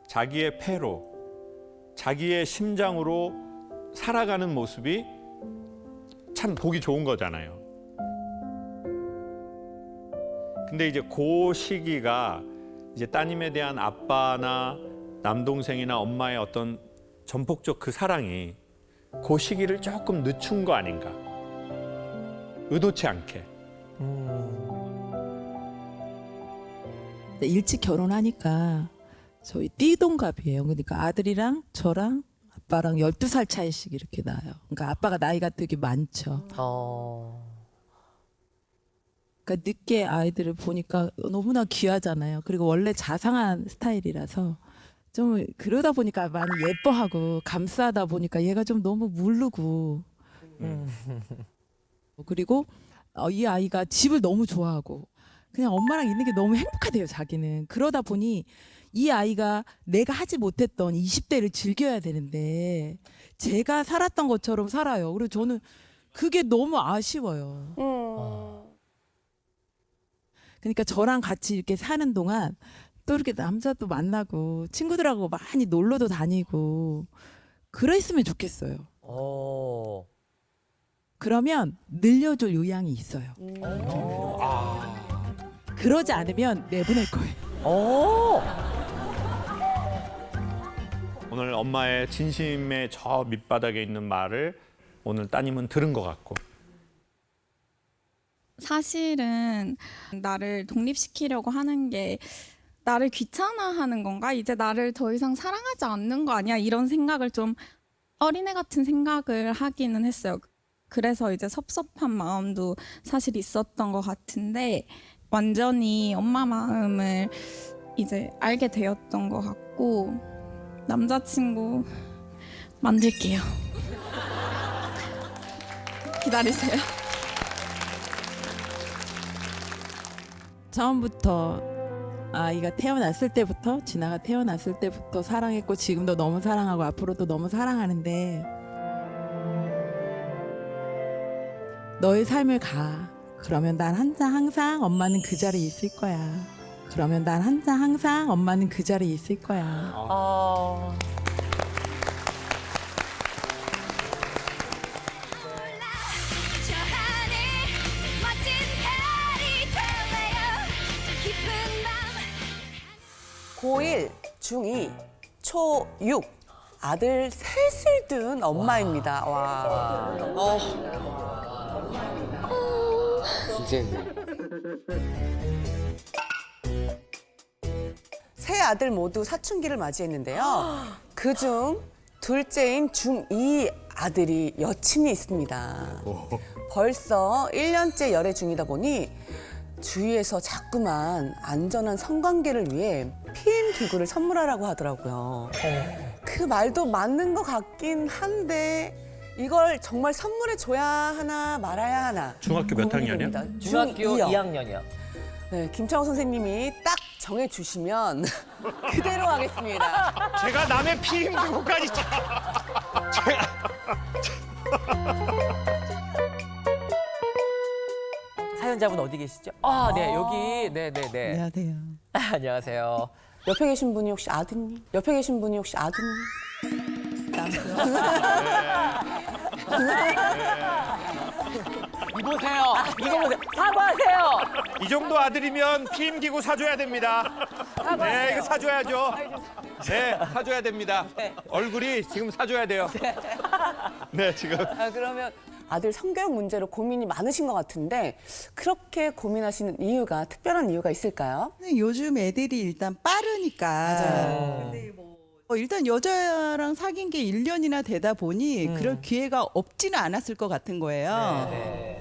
자기의 패로, 자기의 심장으로 살아가는 모습이 참 보기 좋은 거잖아요. 근데 이제 그 시기가 이제 따님에 대한 아빠나 남동생이나 엄마의 어떤 전폭적 그 사랑이 그 시기를 조금 늦춘 거 아닌가. 의도치 않게. 일찍 결혼하니까 저희 띠동갑이에요. 그러니까 아들이랑 저랑 아빠랑 12살 차이씩 이렇게 나요. 그러니까 아빠가 나이가 되게 많죠. 그러니까 늦게 아이들을 보니까 너무나 귀하잖아요. 그리고 원래 자상한 스타일이라서 좀 그러다 보니까 많이 예뻐하고 감싸다 보니까 얘가 좀 너무 무르고 그리고 이 아이가 집을 너무 좋아하고 그냥 엄마랑 있는 게 너무 행복하대요, 자기는. 그러다 보니 이 아이가 내가 하지 못했던 20대를 즐겨야 되는데 제가 살았던 것처럼 살아요. 그리고 저는 그게 너무 아쉬워요. 그러니까 저랑 같이 이렇게 사는 동안 또 이렇게 남자도 만나고 친구들하고 많이 놀러도 다니고 그랬으면 좋겠어요. 그러면 늘려줄 의향이 있어요. 그러지 않으면 내보낼 거예요. 오늘 엄마의 진심의 저 밑바닥에 있는 말을 오늘 따님은 들은 것 같고. 사실은 나를 독립시키려고 하는 게 나를 귀찮아하는 건가? 이제 나를 더 이상 사랑하지 않는 거 아니야? 이런 생각을 좀 어린애 같은 생각을 하기는 했어요. 그래서 이제 섭섭한 마음도 사실 있었던 것 같은데 완전히 엄마 마음을 이제 알게 되었던 것 같고 남자친구 만들게요. 기다리세요. 처음부터 아이가 태어났을 때부터 진아가 태어났을 때부터 사랑했고 지금도 너무 사랑하고 앞으로도 너무 사랑하는데 너의 삶을 가. 그러면 난 항상 엄마는 그 자리에 있을 거야. 그러면 난 항상 엄마는 그 자리에 있을 거야. 고1, 중2, 초6 아들 셋을 둔 엄마입니다. 와. 진짜. 세 아들 모두 사춘기를 맞이했는데요. 그중 둘째인 중2 아들이 여친이 있습니다. 벌써 1년째 열애 중이다 보니 주위에서 자꾸만 안전한 성관계를 위해 PM 기구를 선물하라고 하더라고요. 그 말도 맞는 것 같긴 한데 이걸 정말 선물해 줘야 하나 말아야 하나. 중학교 몇 학년이야? 중학교 중2요. 2학년이요. 네, 김창호 선생님이 딱 정해주시면 그대로 하겠습니다. 제가 남의 피임 기구까지 사연자분 어디 계시죠? 네, 여기. 네네네. 안녕하세요. 안녕하세요. 옆에 계신 분이 혹시 아드님? 옆에 계신 분이 혹시 아드님? 이거 보세요. 사과하세요. 이 정도 아들이면 피임 기구 사줘야 됩니다. 네, 이거 사줘야죠. 네, 사줘야 됩니다. 얼굴이 지금 사줘야 돼요. 네, 지금. 그러면 아들 성교육 문제로 고민이 많으신 것 같은데 그렇게 고민하시는 이유가 특별한 이유가 있을까요? 요즘 애들이 일단 빠르니까. 맞아요. 근데 일단 여자랑 사귄 게 1년이나 되다 보니 그럴 기회가 없지는 않았을 것 같은 거예요.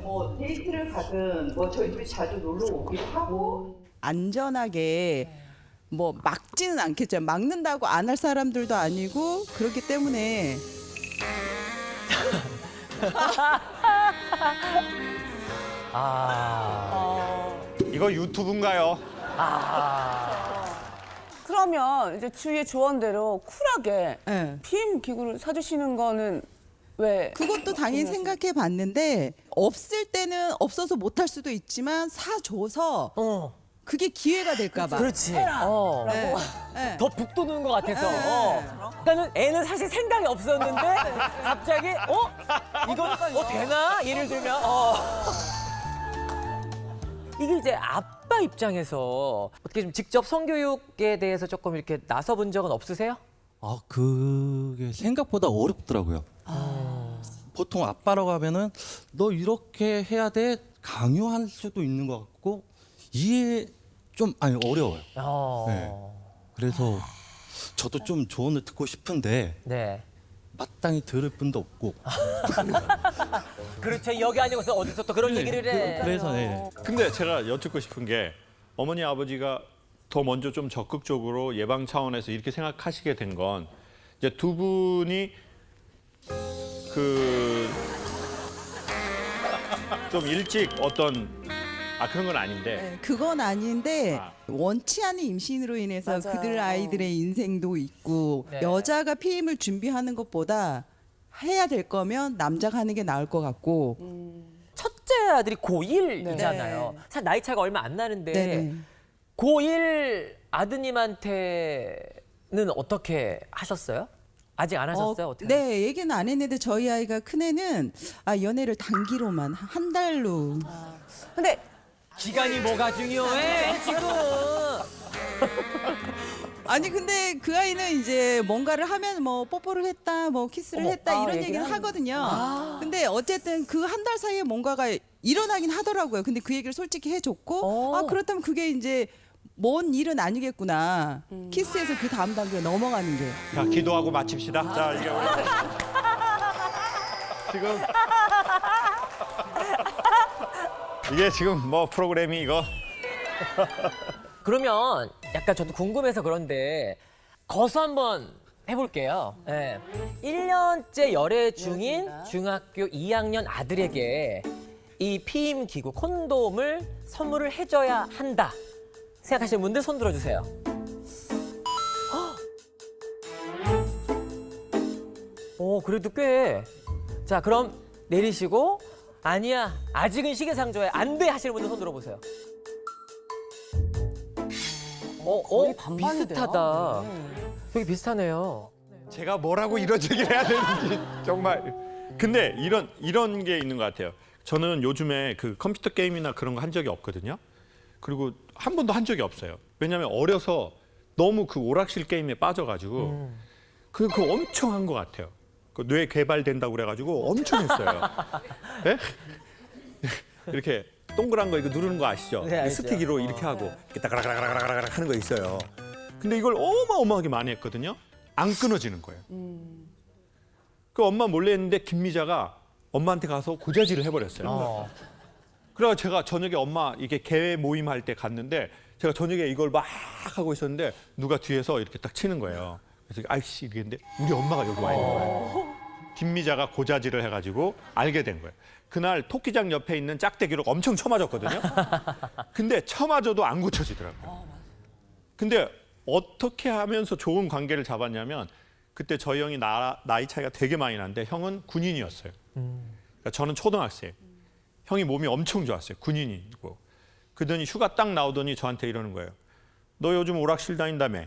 뭐 데이트를 가든 뭐 저희 집에 자주 놀러 오기도 하고 안전하게 뭐 막지는 않겠죠. 막는다고 안 할 사람들도 아니고 그렇기 때문에 이거 유튜브인가요? 그러면 이제 주위의 조언대로 쿨하게 네. 피임 기구를 사주시는 거는 왜? 그것도 당연히 생각해 봤는데 없을 때는 없어서 못 할 수도 있지만 사줘서 그게 기회가 될까 봐. 그렇지. 네. 더 북돋는 것 같아서. 그러니까는 애는 사실 생각이 없었는데 갑자기 이건 되나? 예를 들면 이게 이제 아빠 입장에서 어떻게 좀 직접 성교육에 대해서 조금 이렇게 나서 본 적은 없으세요? 아, 그게 생각보다 어렵더라고요. 보통 아빠라고 하면은 너 이렇게 해야 돼 강요할 수도 있는 것 같고 이해 좀 어려워요. 네. 그래서 저도 좀 조언을 듣고 싶은데 네. 마땅히 들을 분도 없고. 그렇죠. 여기 아니고서 어디서 또 그런 얘기를 해. 그래서 네. 근데 제가 여쭙고 싶은 게 어머니 아버지가 더 먼저 좀 적극적으로 예방 차원에서 이렇게 생각하시게 된 건 이제 두 분이 좀 일찍 어떤 그런 건 아닌데 네, 그건 아닌데 원치 않은 임신으로 인해서 맞아요. 그들 아이들의 인생도 있고 네. 여자가 피임을 준비하는 것보다 해야 될 거면 남자가 하는 게 나을 것 같고 첫째 아들이 고1이잖아요. 네. 사실 나이 차이가 얼마 안 나는데 네네. 고1 아드님한테는 어떻게 하셨어요? 아직 안 하셨어요? 어떻게? 네, 얘기는 안 했는데 저희 아이가 큰애는 연애를 단기로만 한 달로. 근데 기간이 뭐가 중요해 지금? 아니 근데 그 아이는 이제 뭔가를 하면 뭐 뽀뽀를 했다, 뭐 키스를 했다 이런 얘기는 하거든요. 근데 어쨌든 그 한 달 사이에 뭔가가 일어나긴 하더라고요. 근데 그 얘기를 솔직히 해줬고 그렇다면 그게 이제 먼 일은 아니겠구나. 키스해서 그 다음 단계로 넘어가는 게. 자, 기도하고 마칩시다. 자, 이게 우리 지금 이게 지금 뭐 프로그램이 이거 그러면 약간 저도 궁금해서 그런데 거수 한번 해볼게요. 네. 1년째 열애 중인 중학교 2학년 아들에게 이 피임 기구 콘돔을 선물을 해줘야 한다 생각하시는 분들 손 들어주세요. 그래도 꽤. 자, 그럼 내리시고 아니야 아직은 시기상조야 안 돼 하시는 분들 손 들어보세요. 거의 반반이 비슷하다. 돼요. 여기 비슷하네요. 제가 뭐라고 이런 얘기를 해야 되는지 정말. 근데 이런 게 있는 것 같아요. 저는 요즘에 그 컴퓨터 게임이나 그런 거 한 적이 없거든요. 그리고 한 번도 한 적이 없어요. 왜냐하면 어려서 너무 그 오락실 게임에 빠져가지고 그거 엄청 한 것 같아요. 그 뇌 개발된다고 그래가지고 엄청 했어요. 네? 이렇게 동그란 거 이거 누르는 거 아시죠? 네, 알죠. 스티키로 이렇게 하고 이렇게 따가라가라가라가라 하는 거 있어요. 근데 이걸 어마어마하게 많이 했거든요. 안 끊어지는 거예요. 그 엄마 몰래 했는데 김미자가 엄마한테 가서 고자질을 해버렸어요. 그래서 제가 저녁에 엄마 이게 개 모임 할 때 갔는데 제가 저녁에 이걸 막 하고 있었는데 누가 뒤에서 이렇게 딱 치는 거예요. 그래서 아이씨 이랬는데 우리 엄마가 여기 와 있는 거예요. 김미자가 고자질을 해가지고 알게 된 거예요. 그날 토끼장 옆에 있는 짝대기로 엄청 쳐맞았거든요. 근데 쳐맞아도 안 고쳐지더라고요. 근데 어떻게 하면서 좋은 관계를 잡았냐면 그때 저희 형이 나이 차이가 되게 많이 나는데 형은 군인이었어요. 그러니까 저는 초등학생. 형이 몸이 엄청 좋았어요. 군인이고. 그러더니 휴가 딱 나오더니 저한테 이러는 거예요. 너 요즘 오락실 다닌다며.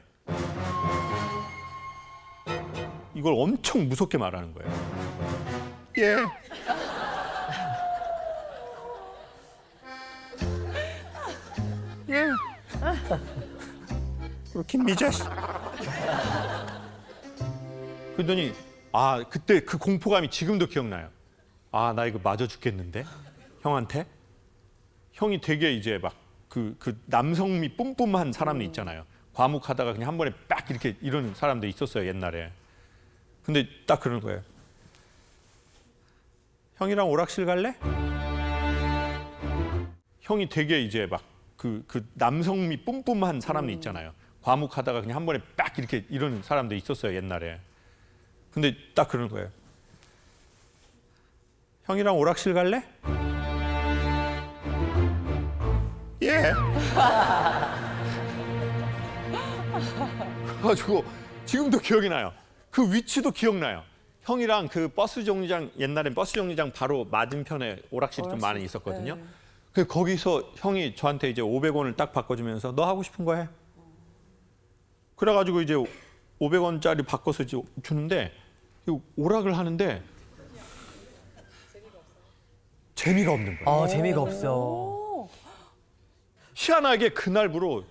이걸 엄청 무섭게 말하는 거예요. 예. 예. 김미자 씨. 그러더니 그때 그 공포감이 지금도 기억나요. 나 이거 맞아 죽겠는데 형한테. 형이 되게 이제 막 그 남성미 뿜뿜한 사람이 있잖아요. 과묵하다가 그냥 한 번에 빡 이렇게 이런 사람도 있었어요 옛날에. 근데 딱 그러는 거예요. 형이랑 오락실 갈래? 형이 되게 이제 막 그 남성미 뿜뿜한 사람이 있잖아요. 과묵하다가 그냥 한 번에 빡 이렇게 이런 사람도 있었어요 옛날에. 근데 딱 그러는 거예요. 형이랑 오락실 갈래? 예. 그래가지고 지금도 기억이 나요. 그 위치도 기억나요. 형이랑 그 버스 정류장, 옛날엔 버스 정류장 바로 맞은편에 오락실이 좀 많이 있었거든요. 그 거기서 형이 저한테 이제 500원을 딱 바꿔주면서 너 하고 싶은 거 해. 그래가지고 이제 500원짜리 바꿔서 이제 주는데 오락을 하는데 재미가 없는 거예요. 재미가 없어. 희한하게 그날부로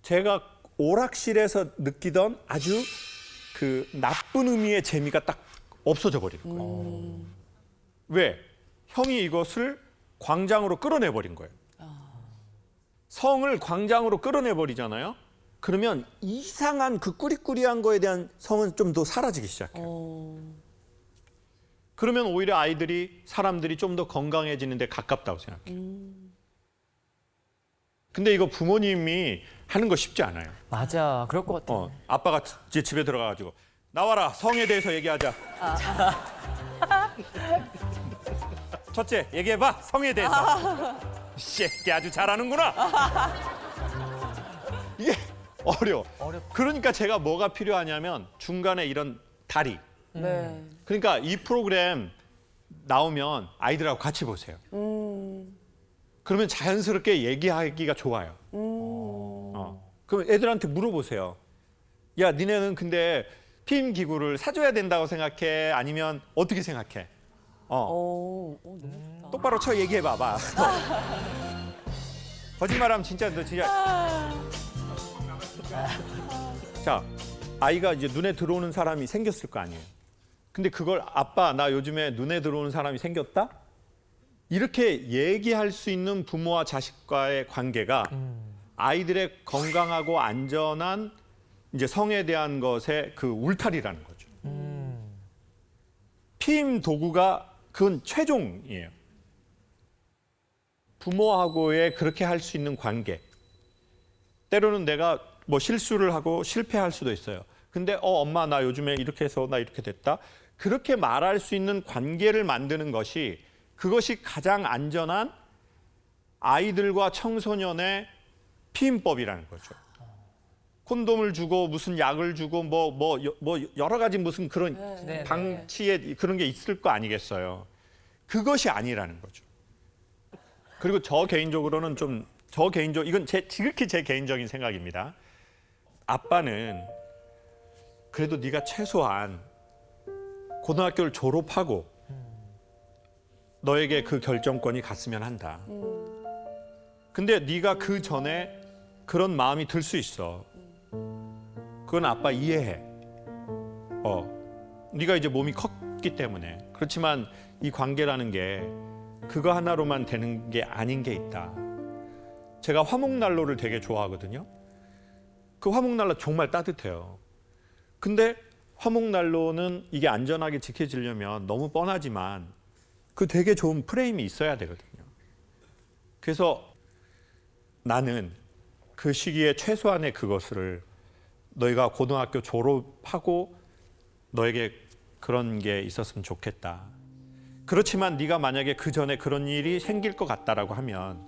제가 오락실에서 느끼던 아주 그 나쁜 의미의 재미가 딱 없어져 버리는 거예요. 왜? 형이 이것을 광장으로 끌어내 버린 거예요. 성을 광장으로 끌어내 버리잖아요. 그러면 이상한 그 꾸리꾸리한 거에 대한 성은 좀 더 사라지기 시작해요. 그러면 오히려 아이들이, 사람들이 좀 더 건강해지는 데 가깝다고 생각해요. 근데 이거 부모님이 하는 거 쉽지 않아요. 맞아, 그럴 것 같아. 아빠가 이제 집에 들어가가지고 나와라, 성에 대해서 얘기하자. 첫째, 얘기해봐, 성에 대해서. 새끼 아주 잘하는구나. 이게 어려워. 그러니까 제가 뭐가 필요하냐면 중간에 이런 다리. 네. 그러니까 이 프로그램 나오면 아이들하고 같이 보세요. 그러면 자연스럽게 얘기하기가 좋아요. 그럼 애들한테 물어보세요. 야, 니네는 근데 피임 기구를 사줘야 된다고 생각해? 아니면 어떻게 생각해? 똑바로 쳐 얘기해 봐봐. 거짓말하면 진짜 너 진짜. 자, 아이가 이제 눈에 들어오는 사람이 생겼을 거 아니에요. 근데 그걸 아빠, 나 요즘에 눈에 들어오는 사람이 생겼다? 이렇게 얘기할 수 있는 부모와 자식과의 관계가 아이들의 건강하고 안전한 이제 성에 대한 것의 그 울타리라는 거죠. 피임 도구가 그건 최종이에요. 부모하고의 그렇게 할 수 있는 관계. 때로는 내가 뭐 실수를 하고 실패할 수도 있어요. 근데 엄마 나 요즘에 이렇게 해서 나 이렇게 됐다. 그렇게 말할 수 있는 관계를 만드는 것이 그것이 가장 안전한 아이들과 청소년의 피임법이라는 거죠. 콘돔을 주고 무슨 약을 주고 뭐 여러 가지 무슨 그런 방치에 그런 게 있을 거 아니겠어요. 그것이 아니라는 거죠. 그리고 저 개인적으로는 이건 지극히 제 개인적인 생각입니다. 아빠는 그래도 네가 최소한 고등학교를 졸업하고 너에게 그 결정권이 갔으면 한다. 근데 네가 그 전에 그런 마음이 들 수 있어. 그건 아빠 이해해. 네가 이제 몸이 컸기 때문에. 그렇지만 이 관계라는 게 그거 하나로만 되는 게 아닌 게 있다. 제가 화목난로를 되게 좋아하거든요. 그 화목난로 정말 따뜻해요. 근데 화목난로는 이게 안전하게 지켜지려면 너무 뻔하지만 그 되게 좋은 프레임이 있어야 되거든요. 그래서 나는 그 시기에 최소한의 그것을 너희가 고등학교 졸업하고 너에게 그런 게 있었으면 좋겠다. 그렇지만 네가 만약에 그 전에 그런 일이 생길 것 같다라고 하면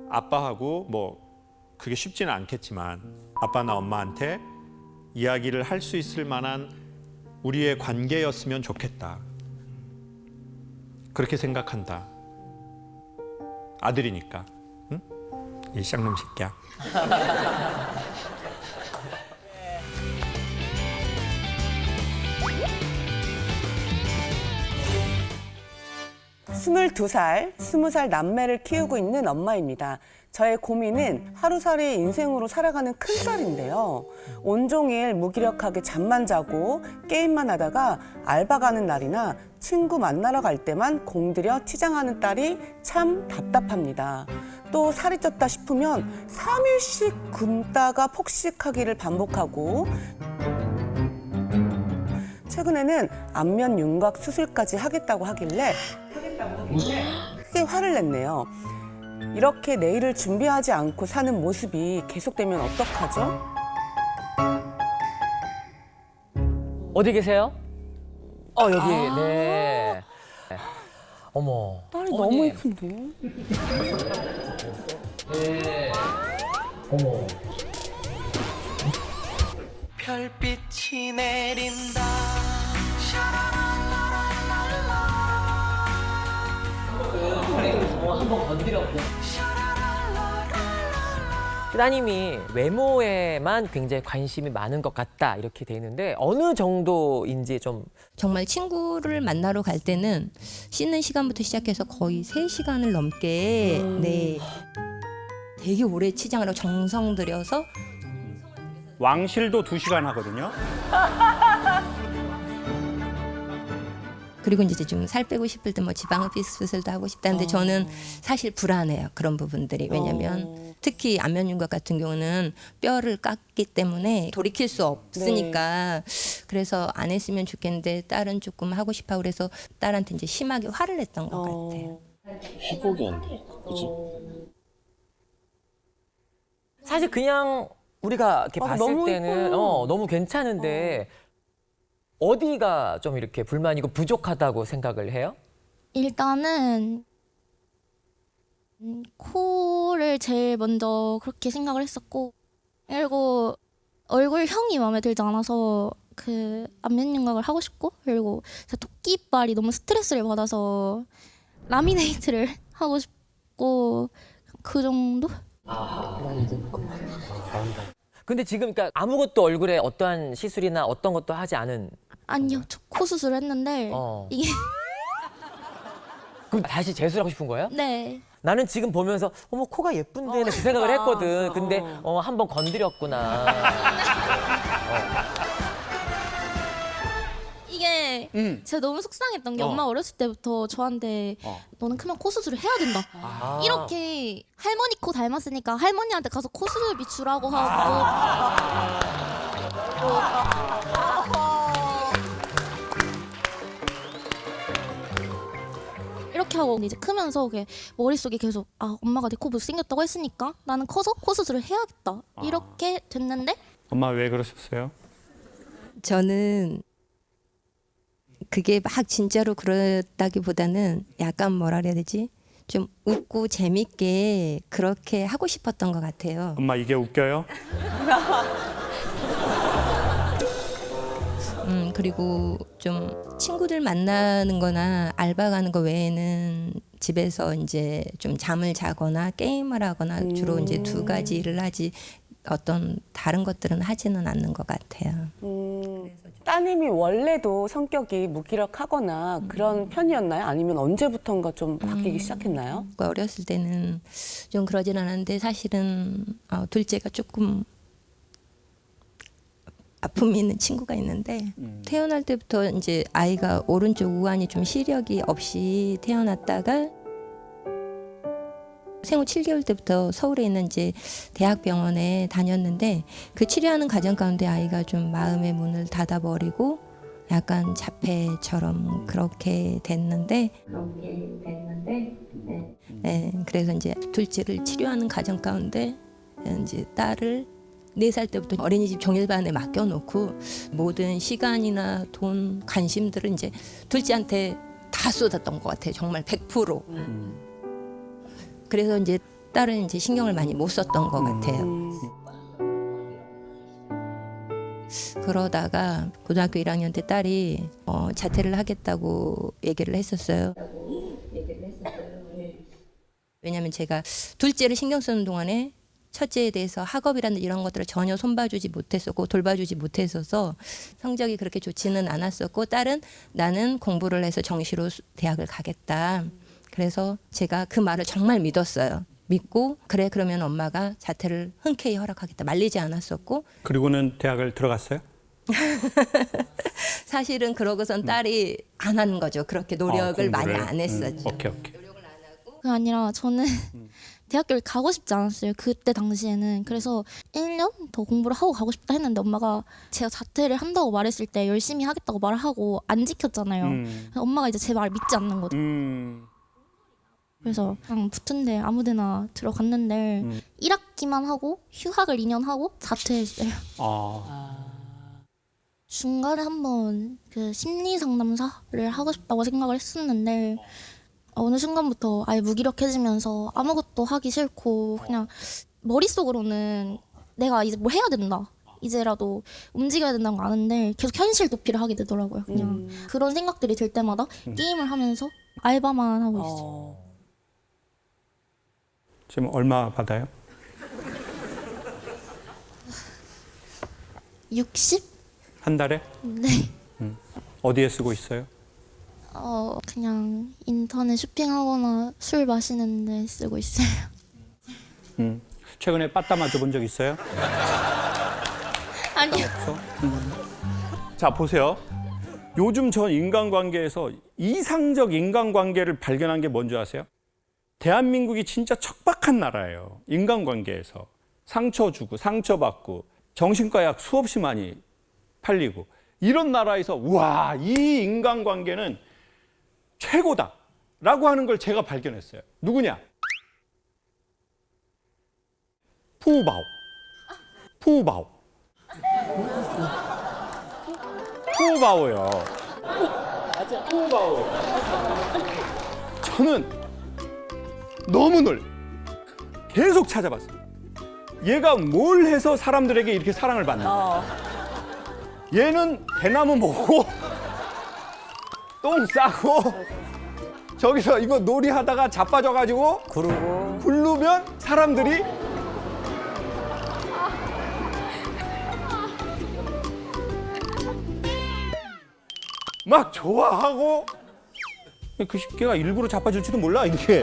아빠하고 뭐 그게 쉽지는 않겠지만 아빠나 엄마한테 이야기를 할 수 있을 만한 우리의 관계였으면 좋겠다. 그렇게 생각한다. 아들이니까. 응? 이 쌍놈 새끼야. 스물두 살, 20살 남매를 키우고 있는 엄마입니다. 저의 고민은 하루살이 인생으로 살아가는 큰딸인데요. 온종일 무기력하게 잠만 자고 게임만 하다가 알바 가는 날이나 친구 만나러 갈 때만 공들여 치장하는 딸이 참 답답합니다. 또 살이 쪘다 싶으면 3일씩 굶다가 폭식하기를 반복하고 최근에는 안면 윤곽 수술까지 하겠다고 하길래 크게 화를 냈네요. 이렇게 내일을 준비하지 않고 사는 모습이 계속되면 어떡하죠? 어디 계세요? 여기. 네. 어머. 딸이 어머니. 너무 예쁜데? 네. 어머. 별빛이 내린다. 한번 건드렸고. 따님이 외모에만 굉장히 관심이 많은 것 같다 이렇게 돼 있는데 어느 정도인지 좀 정말 친구를 만나러 갈 때는 씻는 시간부터 시작해서 거의 3시간을 넘게 네 되게 오래 치장을 하고 정성 들여서 왕실도 2시간 하거든요. 그리고 이제 좀 살 빼고 싶을 때 뭐 지방 흡수술도 하고 싶다는데 저는 사실 불안해요. 그런 부분들이. 왜냐면 특히 안면윤곽 같은 경우는 뼈를 깎기 때문에 돌이킬 수 없으니까 그래서 안 했으면 좋겠는데 딸은 조금 하고 싶어 그래서 딸한테 이제 심하게 화를 냈던 것 같아요. 회복이 안 돼. 그지? 사실 그냥 우리가 이렇게 봤을 너무 때는 이뻐요. 너무 괜찮은데 어디가 좀 이렇게 불만이고 부족하다고 생각을 해요? 일단은 코를 제일 먼저 그렇게 생각을 했었고 그리고 얼굴형이 마음에 들지 않아서 그 안면윤곽을 하고 싶고 그리고 제가 토끼이빨이 너무 스트레스를 받아서 라미네이트를 하고 싶고 그 정도? 근데 지금 그러니까 아무것도 얼굴에 어떠한 시술이나 어떤 것도 하지 않은 아니요, 저 코 수술을 했는데 이게 그럼 다시 재수하고 싶은 거예요? 네. 나는 지금 보면서 어머 코가 예쁜데 그 생각을 했거든. 근데 한번 건드렸구나. 이게 제가 너무 속상했던 게 엄마 어렸을 때부터 저한테 너는 크면 코 수술을 해야 된다. 이렇게 할머니 코 닮았으니까 할머니한테 가서 코 수술비 주라고 하고 이렇게 하고 이제 크면서 그게 머릿속에 계속 엄마가 내 코 못생겼다고 했으니까 나는 커서 코 수술을 해야겠다. 이렇게 됐는데 엄마 왜 그러셨어요? 저는 그게 막 진짜로 그랬다기보다는 약간 뭐라 그래야 되지? 좀 웃고 재밌게 그렇게 하고 싶었던 것 같아요. 엄마 이게 웃겨요? 그리고 좀 친구들 만나는 거나 알바 가는 거 외에는 집에서 이제 좀 잠을 자거나 게임을 하거나 주로 이제 2가지를 하지 어떤 다른 것들은 하지는 않는 것 같아요. 따님이 원래도 성격이 무기력하거나 그런 편이었나요? 아니면 언제부턴가 좀 바뀌기 시작했나요? 어렸을 때는 좀 그러진 않았는데 사실은 둘째가 조금 아픔이 있는 친구가 있는데 태어날 때부터 이제 아이가 오른쪽 우환이 좀 시력이 없이 태어났다가 생후 7개월 때부터 서울에 있는 이제 대학병원에 다녔는데 그 치료하는 과정 가운데 아이가 좀 마음의 문을 닫아버리고 약간 자폐처럼 그렇게 됐는데 네, 그래서 이제 둘째를 치료하는 과정 가운데 이제 딸을 4살 때부터 어린이집 종일반에 맡겨놓고 모든 시간이나 돈, 관심들을 이제 둘째한테 다 쏟았던 것 같아요. 정말 100%. 그래서 이제 딸은 이제 신경을 많이 못 썼던 것 같아요. 그러다가 고등학교 1학년 때 딸이 자퇴를 하겠다고 얘기를 했었어요. 왜냐하면 제가 둘째를 신경 쓰는 동안에 첫째에 대해서 학업이라는 이런 것들을 전혀 손봐주지 못했었고 돌봐주지 못했어서 성적이 그렇게 좋지는 않았었고 딸은 나는 공부를 해서 정시로 대학을 가겠다. 그래서 제가 그 말을 정말 믿었어요. 믿고 그래 그러면 엄마가 자퇴를 흔쾌히 허락하겠다. 말리지 않았었고 그리고는 대학을 들어갔어요? 사실은 그러고선 딸이 안 하는 거죠. 그렇게 노력을 많이 안 했었죠. 오케이. 그게 아니라 저는 대학교를 가고 싶지 않았어요. 그때 당시에는. 그래서 1년 더 공부를 하고 가고 싶다 했는데 엄마가 제가 자퇴를 한다고 말했을 때 열심히 하겠다고 말을 하고 안 지켰잖아요. 엄마가 이제 제 말을 믿지 않는 거죠. 그래서 그냥 붙은데 아무데나 들어갔는데 1학기만 하고 휴학을 2년 하고 자퇴했어요. 중간에 한번 그 심리 상담사를 하고 싶다고 생각을 했었는데 어느 순간부터 아예 무기력해지면서 아무것도 하기 싫고 그냥 머릿속으로는 내가 이제 뭘 해야 된다 이제라도 움직여야 된다는 거 아는데 계속 현실 도피를 하게 되더라고요. 그냥 그런 생각들이 들 때마다 게임을 하면서 알바만 하고 있어요. 지금 얼마 받아요? 60? 한 달에? 네. 어디에 쓰고 있어요? 그냥 인터넷 쇼핑하거나 술 마시는데 쓰고 있어요. 최근에 빠따 맞아본 적 있어요? 아니요. 자, 보세요. 요즘 전 인간관계에서 이상적 인간관계를 발견한 게 뭔지 아세요? 대한민국이 진짜 척박한 나라예요. 인간관계에서. 상처 주고 상처받고 정신과 약 수없이 많이 팔리고 이런 나라에서 우와, 이 인간관계는 최고다라고 하는 걸 제가 발견했어요. 누구냐? 푸바오. 푸바오. 푸바오요. 맞아. 푸바오. 저는 너무 계속 찾아봤어요. 얘가 뭘 해서 사람들에게 이렇게 사랑을 받는가? 얘는 대나무 먹고 똥 싸고 저기서 이거 놀이하다가 자빠져가지고 굴르면 사람들이 막 좋아하고 그 걔가 일부러 자빠질지도 몰라 이게.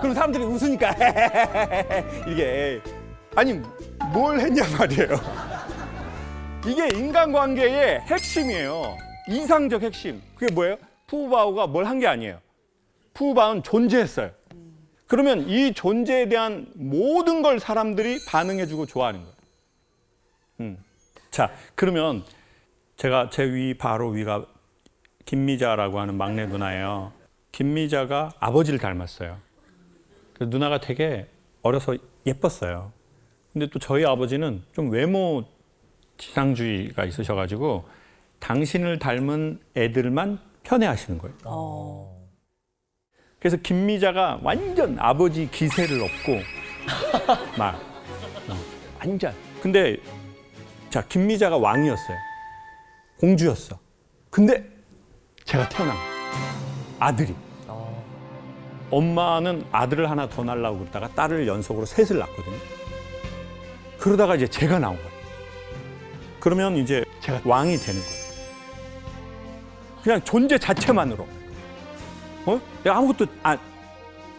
그럼 사람들이 웃으니까 이게 아니 뭘 했냐 말이에요. 이게 인간관계의 핵심이에요. 이상적 핵심. 그게 뭐예요? 푸바오가 뭘 한 게 아니에요. 푸바오는 존재했어요. 그러면 이 존재에 대한 모든 걸 사람들이 반응해주고 좋아하는 거예요. 자, 그러면 제가 제 바로 위가 김미자라고 하는 막내 누나예요. 김미자가 아버지를 닮았어요. 그래서 누나가 되게 어려서 예뻤어요. 근데 또 저희 아버지는 좀 외모 지상주의가 있으셔가지고 당신을 닮은 애들만 편애하시는 거예요. 그래서 김미자가 완전 아버지 기세를 얻고 막 완전. 근데 자, 김미자가 왕이었어요. 공주였어. 근데 제가 태어난 거예요. 아들이. 엄마는 아들을 하나 더 낳으려고 그러다가 딸을 연속으로 셋을 낳거든요. 그러다가 이제 제가 나온 거예요. 그러면 이제 제가 왕이 되는 거예요. 그냥 존재 자체만으로. 내가 아무것도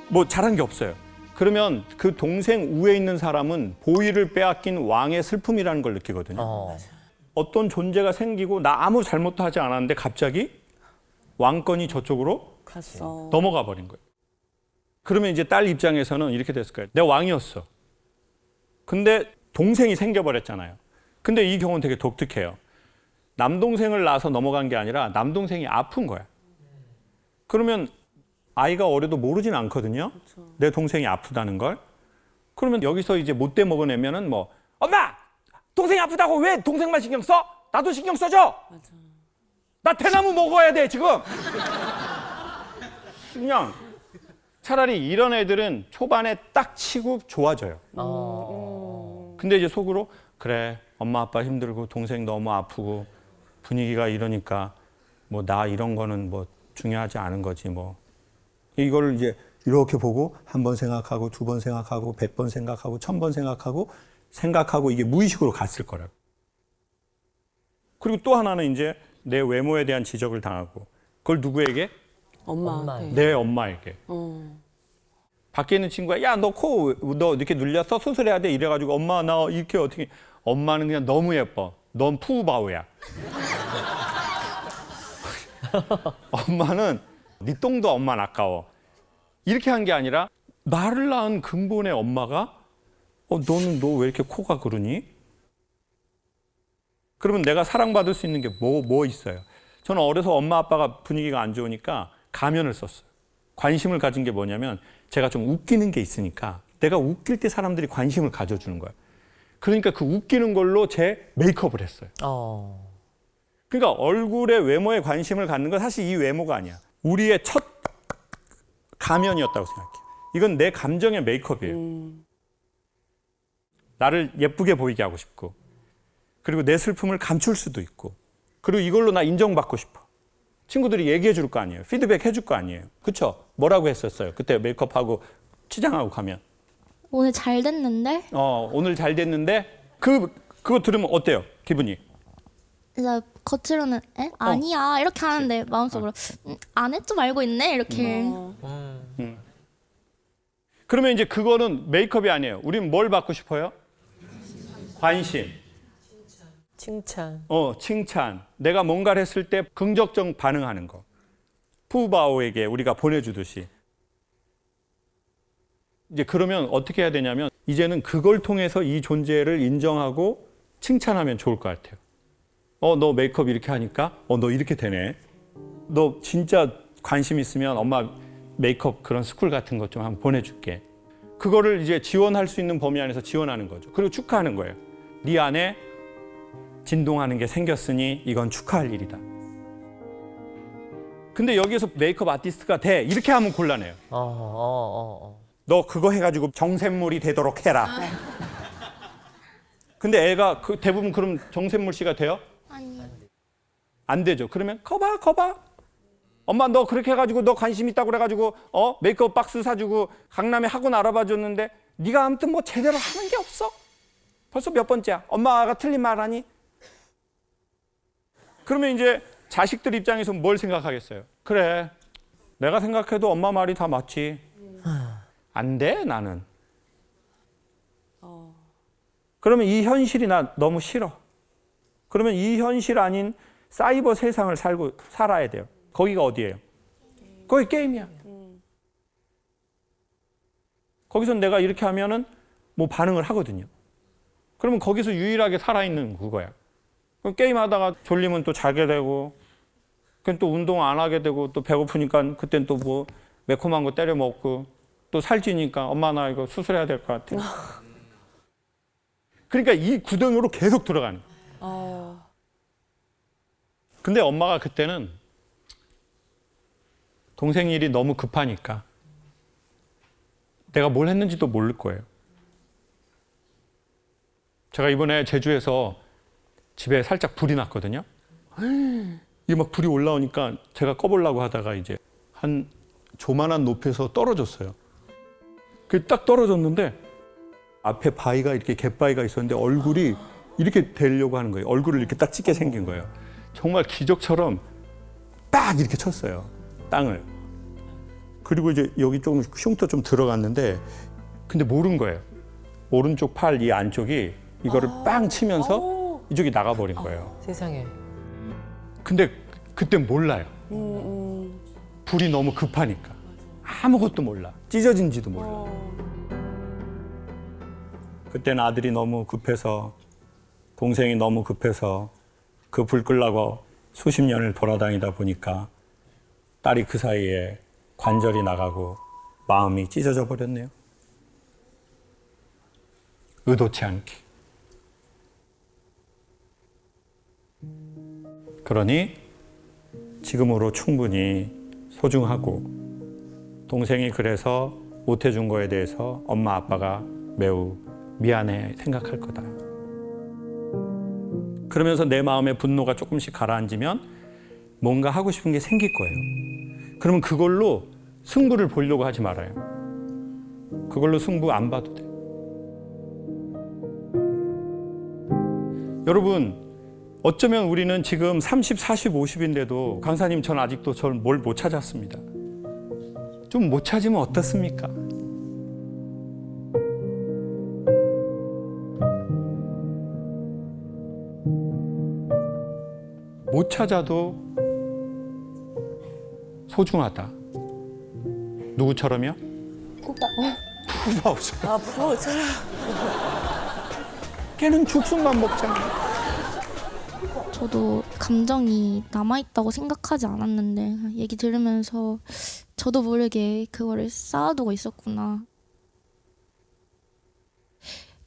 뭐 잘한 게 없어요. 그러면 그 동생 우에 있는 사람은 보위를 빼앗긴 왕의 슬픔이라는 걸 느끼거든요. 어떤 존재가 생기고 나 아무 잘못도 하지 않았는데 갑자기 왕권이 저쪽으로 넘어가 버린 거예요. 그러면 이제 딸 입장에서는 이렇게 됐을 거예요. 내가 왕이었어. 근데 동생이 생겨버렸잖아요. 근데 이 경우는 되게 독특해요. 남동생을 낳아서 넘어간 게 아니라 남동생이 아픈 거야. 그러면 아이가 어려도 모르진 않거든요. 내 동생이 아프다는 걸. 그러면 여기서 이제 못돼 먹어내면은 뭐 엄마! 동생이 아프다고 왜 동생만 신경 써? 나도 신경 써줘! 나 대나무 먹어야 돼 지금! 그냥 차라리 이런 애들은 초반에 딱 치고 좋아져요. 근데 이제 속으로 그래 엄마 아빠 힘들고 동생 너무 아프고 분위기가 이러니까 뭐 나 이런 거는 뭐 중요하지 않은 거지 뭐. 이걸 이제 이렇게 보고 한 번 생각하고 두 번 생각하고 100번 생각하고 1000번 생각하고 이게 무의식으로 갔을 거라고. 그리고 또 하나는 이제 내 외모에 대한 지적을 당하고 그걸 누구에게? 엄마한테. 내 엄마에게. 밖에 있는 친구가 야 너 코 너 이렇게 눌렸어? 수술해야 돼 이래가지고 엄마 나 이렇게 어떻게 엄마는 그냥 너무 예뻐. 넌 푸바오야. 엄마는 네 똥도 엄마는 아까워. 이렇게 한 게 아니라 나를 낳은 근본의 엄마가 너는 너 왜 이렇게 코가 그러니? 그러면 내가 사랑받을 수 있는 게 뭐 있어요? 저는 어려서 엄마 아빠가 분위기가 안 좋으니까 가면을 썼어요. 관심을 가진 게 뭐냐면 제가 좀 웃기는 게 있으니까 내가 웃길 때 사람들이 관심을 가져주는 거예요. 그러니까 그 웃기는 걸로 제 메이크업을 했어요. 그러니까 얼굴에 외모에 관심을 갖는 건 사실 이 외모가 아니야. 우리의 첫 가면이었다고 생각해. 이건 내 감정의 메이크업이에요. 나를 예쁘게 보이게 하고 싶고 그리고 내 슬픔을 감출 수도 있고, 그리고 이걸로 나 인정받고 싶어. 친구들이 얘기해 줄 거 아니에요. 피드백 해줄 거 아니에요. 그쵸? 뭐라고 했었어요? 그때 메이크업하고 치장하고 가면. 오늘 잘 됐는데? 오늘 잘 됐는데? 그거 들으면 어때요? 기분이? 이제 겉으로는 아니야 이렇게 하는데 마음속으로 안 해? 좀 알고 있네 이렇게. 그러면 이제 그거는 메이크업이 아니에요. 우리는 뭘 받고 싶어요? 관심. 칭찬. 칭찬. 내가 뭔가를 했을 때 긍정적 반응하는 거. 푸바오에게 우리가 보내주듯이. 이제 그러면 어떻게 해야 되냐면 이제는 그걸 통해서 이 존재를 인정하고 칭찬하면 좋을 것 같아요. 너 메이크업 이렇게 하니까 너 이렇게 되네. 너 진짜 관심 있으면 엄마 메이크업 그런 스쿨 같은 것 좀 한번 보내줄게. 그거를 이제 지원할 수 있는 범위 안에서 지원하는 거죠. 그리고 축하하는 거예요. 네 안에 진동하는 게 생겼으니 이건 축하할 일이다. 근데 여기에서 메이크업 아티스트가 돼 이렇게 하면 곤란해요. 너 그거 해가지고 정샘물이 되도록 해라. 근데 애가 대부분 그럼 정샘물 씨가 돼요? 안 되죠. 그러면 거봐. 엄마 너 그렇게 해가지고 너 관심 있다고 그래가지고 메이크업 박스 사주고 강남에 학원 알아봐줬는데 네가 아무튼 뭐 제대로 하는 게 없어. 벌써 몇 번째야. 엄마가 틀린 말 하니? 그러면 이제 자식들 입장에서 뭘 생각하겠어요? 그래, 내가 생각해도 엄마 말이 다 맞지. 안 돼, 나는. 그러면 이 현실이 나 너무 싫어. 그러면 이 현실 아닌 사이버 세상을 살아야 돼요. 거기가 어디예요? 거기 게임이야. 거기서 내가 이렇게 하면은 뭐 반응을 하거든요. 그러면 거기서 유일하게 살아있는 그거야. 그럼 게임하다가 졸리면 또 자게 되고, 그럼 또 운동 안 하게 되고, 또 배고프니까 그땐 또 뭐 매콤한 거 때려 먹고, 또 살찌니까 엄마 나 이거 수술해야 될 것 같아. 그러니까 이 구덩이로 계속 들어가는 거야. 근데 엄마가 그때는 동생 일이 너무 급하니까 내가 뭘 했는지도 모를 거예요. 제가 이번에 제주에서 집에 살짝 불이 났거든요. 이게 막 불이 올라오니까 제가 꺼보려고 하다가 이제 한 조만한 높이에서 떨어졌어요. 그 딱 떨어졌는데 앞에 바위가 이렇게 갯바위가 있었는데 얼굴이 이렇게 되려고 하는 거예요. 얼굴을 이렇게 딱 찍게 생긴 거예요. 정말 기적처럼 딱 이렇게 쳤어요. 땅을. 그리고 이제 여기 조금 흉터 좀 들어갔는데 근데 모른 거예요. 오른쪽 팔 이 안쪽이 이거를 빵 치면서 이쪽이 나가버린 거예요. 세상에. 근데 그때 몰라요. 불이 너무 급하니까. 아무것도 몰라. 찢어진지도 몰라. 그때는 아들이 너무 급해서 동생이 너무 급해서 그 불 끌라고 수십 년을 돌아다니다 보니까 딸이 그 사이에 관절이 나가고 마음이 찢어져 버렸네요. 의도치 않게. 그러니 지금으로 충분히 소중하고 동생이 그래서 못해준 거에 대해서 엄마 아빠가 매우 미안해 생각할 거다. 그러면서 내 마음의 분노가 조금씩 가라앉으면 뭔가 하고 싶은 게 생길 거예요. 그러면 그걸로 승부를 보려고 하지 말아요. 그걸로 승부 안 봐도 돼. 여러분, 어쩌면 우리는 지금 30, 40, 50인데도 강사님 전 아직도 절 뭘 못 찾았습니다. 좀 못 찾으면 어떻습니까? 못 찾아도 소중하다. 누구처럼요? 푸바오처럼. 푸바오처럼. 걔는 죽순만 먹잖아. 저도 감정이 남아있다고 생각하지 않았는데 얘기 들으면서 저도 모르게 그거를 쌓아두고 있었구나.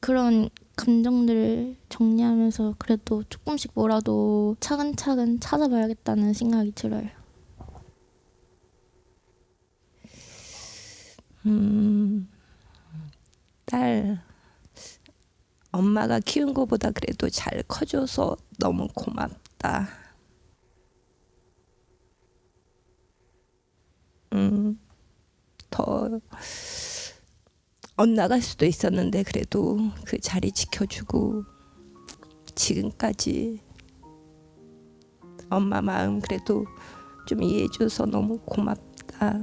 그런 감정들을 정리하면서 그래도 조금씩 뭐라도 차근차근 찾아봐야겠다는 생각이 들어요. 딸 엄마가 키운 것보다 그래도 잘 커줘서 너무 고맙다. 더 엇나갈 수도 있었는데 그래도 그 자리 지켜주고 지금까지 엄마 마음 그래도 좀 이해해줘서 너무 고맙다.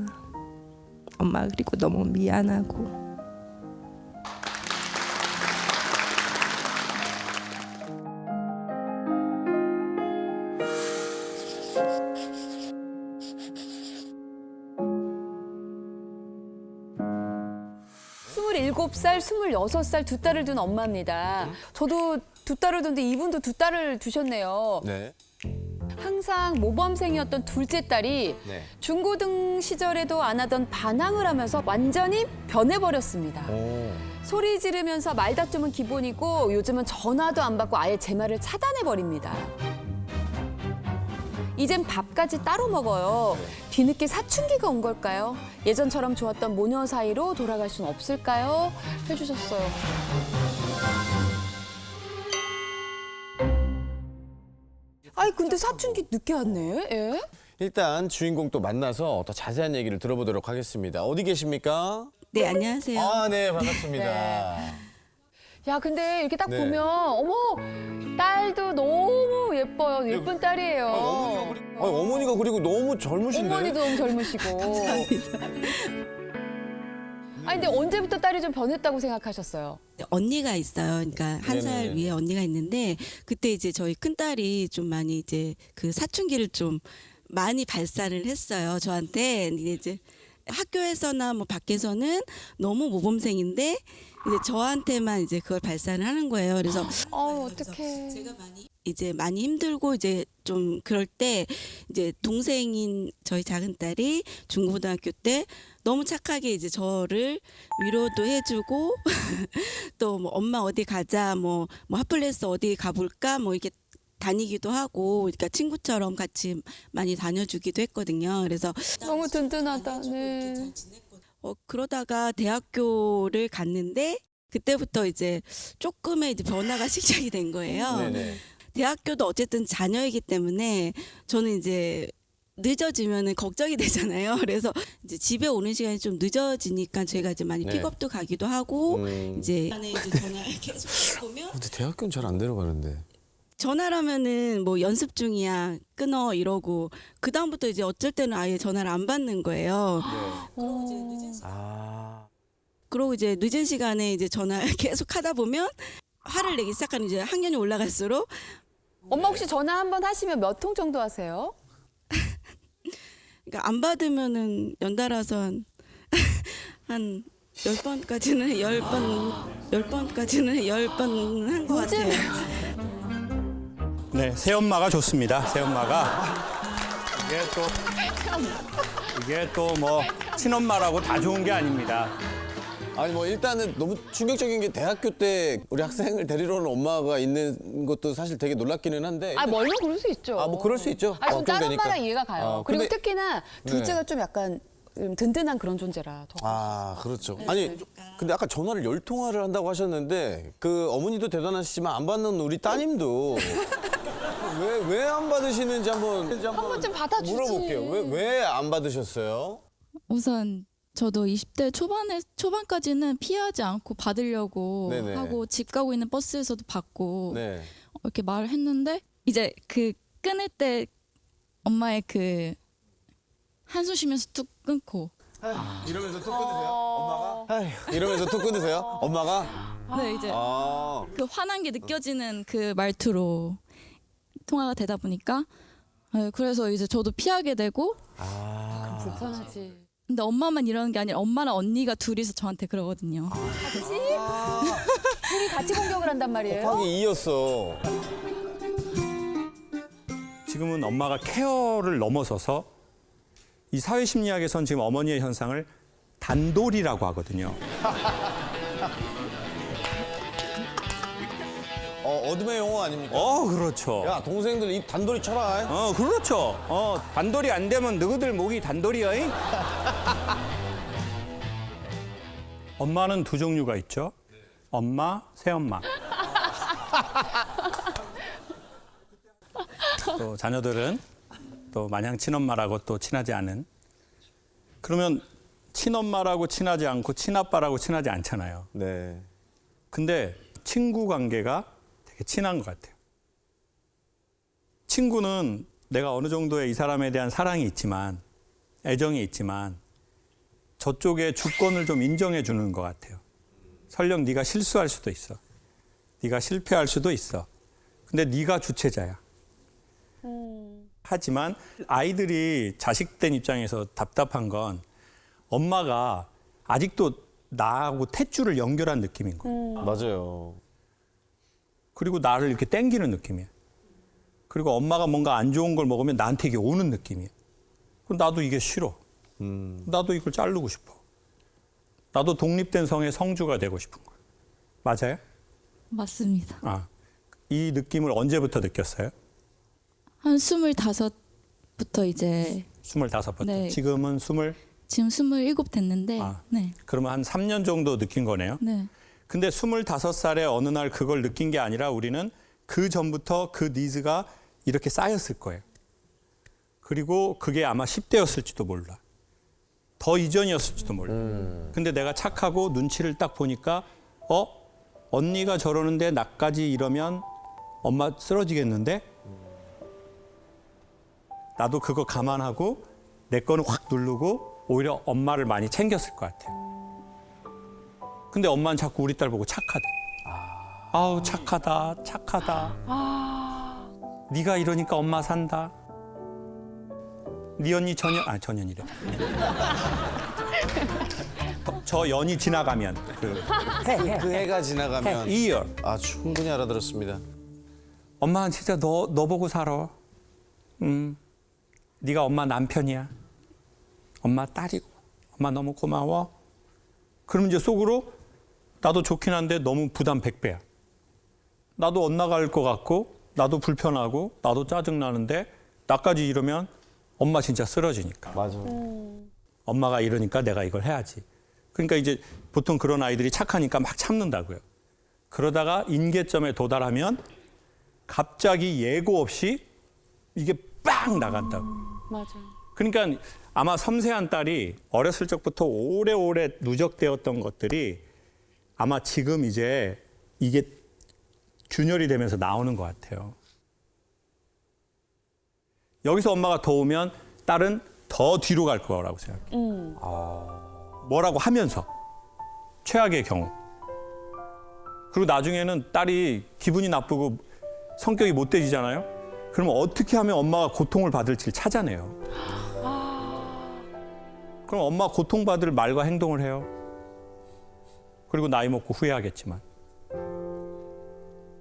엄마 그리고 너무 미안하고. 27살, 26살 두 딸을 둔 엄마입니다. 저도 두 딸을 둔데 이분도 두 딸을 두셨네요. 네. 항상 모범생이었던 둘째 딸이 네. 중고등 시절에도 안 하던 반항을 하면서 완전히 변해버렸습니다. 소리 지르면서 말다툼은 기본이고 요즘은 전화도 안 받고 아예 제 말을 차단해버립니다. 이젠 밥까지 따로 먹어요. 뒤늦게 사춘기가 온 걸까요? 예전처럼 좋았던 모녀 사이로 돌아갈 수는 없을까요? 해주셨어요. 아니 근데 사춘기 늦게 왔네. 예? 일단 주인공 또 만나서 더 자세한 얘기를 들어보도록 하겠습니다. 어디 계십니까? 네, 안녕하세요. 아, 네, 반갑습니다. 야 근데 이렇게 딱 네. 보면 어머 딸도 너무 예뻐요. 예쁜 딸이에요. 어머니가 그리고 너무 젊으신데? 어머니도 너무 젊으시고. 아니 근데 언제부터 딸이 좀 변했다고 생각하셨어요? 언니가 있어요. 그러니까 한 살 네네. 위에 언니가 있는데 그때 이제 저희 큰 딸이 좀 많이 이제 그 사춘기를 좀 많이 발산을 했어요. 저한테 이제 학교에서나 뭐 밖에서는 너무 모범생인데 이제 저한테만 이제 그걸 발산을 하는 거예요. 그래서 어떡해. 제가 이제 많이 힘들고 이제 좀 그럴 때 이제 동생인 저희 작은 딸이 중고등학교 때 너무 착하게 이제 저를 위로도 해주고 또 뭐 엄마 어디 가자 뭐 핫플레스 어디 가볼까 뭐 이렇게 다니기도 하고 그러니까 친구처럼 같이 많이 다녀주기도 했거든요. 그래서 너무 든든하다. 네. 그러다가 대학교를 갔는데 그때부터 이제 조금의 이제 변화가 시작이 된 거예요. 네네. 대학교도 어쨌든 자녀이기 때문에 저는 이제 늦어지면은 걱정이 되잖아요. 그래서 이제 집에 오는 시간이 좀 늦어지니까 제가 이제 많이 네. 픽업도 가기도 하고 이제 전화를 계속 보면 근데 대학교는 잘 안 데려가는데. 전화를 하면은 뭐 연습 중이야 끊어 이러고 그 다음부터 이제 어쩔 때는 아예 전화를 안 받는 거예요. 그러고 이제 늦은 시간에 이제 전화를 계속 하다 보면 화를 내기 시작하는 이제 학년이 올라갈수록 엄마 혹시 전화 한번 하시면 몇 통 정도 하세요? 그러니까 안 받으면은 연달아서 한 10번까지는 10번까지는 10번 한 것 같아요. 네, 새엄마가 좋습니다. 새엄마가 이게 또 뭐 친엄마라고 다 좋은 게 아닙니다. 아니 뭐 일단은 너무 충격적인 게 대학교 때 우리 학생을 데리러 오는 엄마가 있는 것도 사실 되게 놀랍기는 한데. 아 멀면 그럴 수 있죠. 아, 뭐 그럴 수 있죠. 아, 전 딸 되니까. 엄마랑 이해가 가요. 그리고 근데- 특히나 둘째가 좀 약간 든든한 그런 존재라 더. 아, 그렇죠. 아니, 근데 아까 전화를 10통화를 한다고 하셨는데 그 어머니도 대단하시지만 안 받는 우리 따님도 왜 안 받으시는지 한번 번쯤 받아주지. 물어볼게요. 왜 안 받으셨어요? 우선 저도 20대 초반까지는 피하지 않고 받으려고 네네. 하고 집 가고 있는 버스에서도 받고 네. 이렇게 말을 했는데 이제 그 끊을 때 엄마의 그 한숨 쉬면서 뚝 끊고 이러면서 툭 끊으세요? 엄마가? 이러면서 툭 끊으세요? 엄마가? 네 이제 아. 그 화난 게 느껴지는 그 말투로 통화가 되다 보니까 네, 그래서 이제 저도 피하게 되고 불편하지. 근데 엄마만 이러는 게 아니라 엄마랑 언니가 둘이서 저한테 그러거든요. 같이? 둘이 같이 공격을 한단 말이에요? 곱하기 2였어. 지금은 엄마가 케어를 넘어서서 이 사회심리학에선 지금 어머니의 현상을 단돌이라고 하거든요. 어둠의 영웅 아닙니까? 그렇죠. 야, 동생들 입 단돌이 쳐라. 그렇죠. 단돌이 안 되면 너희들 목이 단돌이야. 엄마는 두 종류가 있죠. 엄마, 새엄마. 또 자녀들은 또 마냥 친엄마라고 또 친하지 않은. 그러면 친엄마라고 친하지 않고 친아빠라고 친하지 않잖아요. 네. 근데 친구 관계가 되게 친한 것 같아요. 친구는 내가 어느 정도의 이 사람에 대한 사랑이 있지만, 애정이 있지만 저쪽의 주권을 좀 인정해 주는 것 같아요. 설령 네가 실수할 수도 있어. 네가 실패할 수도 있어. 근데 네가 주체자야. 하지만 아이들이 자식된 입장에서 답답한 건 엄마가 아직도 나하고 탯줄을 연결한 느낌인 거예요. 맞아요. 그리고 나를 이렇게 땡기는 느낌이에요. 그리고 엄마가 뭔가 안 좋은 걸 먹으면 나한테 이게 오는 느낌이에요. 그럼 나도 이게 싫어. 나도 이걸 자르고 싶어. 나도 독립된 성의 성주가 되고 싶은 거예요. 맞아요? 맞습니다. 이 느낌을 언제부터 느꼈어요? 한 25부터 이제 25부터. 네. 지금은 지금 27 됐는데 네. 그러면 한 3년 정도 느낀 거네요. 네. 근데 25살에 어느 날 그걸 느낀 게 아니라 우리는 그 전부터 그 니즈가 이렇게 쌓였을 거예요. 그리고 그게 아마 10대였을지도 몰라. 더 이전이었을지도 몰라. 근데 내가 착하고 눈치를 딱 보니까 언니가 저러는데 나까지 이러면 엄마 쓰러지겠는데? 나도 그거 감안하고 내 거는 확 누르고 오히려 엄마를 많이 챙겼을 것 같아요. 근데 엄마는 자꾸 우리 딸 보고 착하대. 아우 착하다 착하다. 네가 이러니까 엄마 산다. 네 언니 전현이래. 저 연이 지나가면 그 해가 지나가면 year. 충분히 알아들었습니다. 엄마는 진짜 너 보고 살아. 네가 엄마 남편이야. 엄마 딸이고. 엄마 너무 고마워. 그러면 이제 속으로 나도 좋긴 한데 너무 부담 100배야. 나도 엇나갈 것 같고 나도 불편하고 나도 짜증나는데 나까지 이러면 엄마 진짜 쓰러지니까. 맞아. 엄마가 이러니까 내가 이걸 해야지. 그러니까 이제 보통 그런 아이들이 착하니까 막 참는다고요. 그러다가 인계점에 도달하면 갑자기 예고 없이 이게 빵 나간다고. 맞아요. 그러니까 아마 섬세한 딸이 어렸을 적부터 오래오래 누적되었던 것들이 아마 지금 이제 이게 균열이 되면서 나오는 것 같아요. 여기서 엄마가 더 오면 딸은 더 뒤로 갈 거라고 생각해요. 뭐라고 하면서 최악의 경우. 그리고 나중에는 딸이 기분이 나쁘고 성격이 못돼지잖아요. 그러면 어떻게 하면 엄마가 고통을 받을지를 찾아내요. 그럼 엄마 고통받을 말과 행동을 해요. 그리고 나이 먹고 후회하겠지만.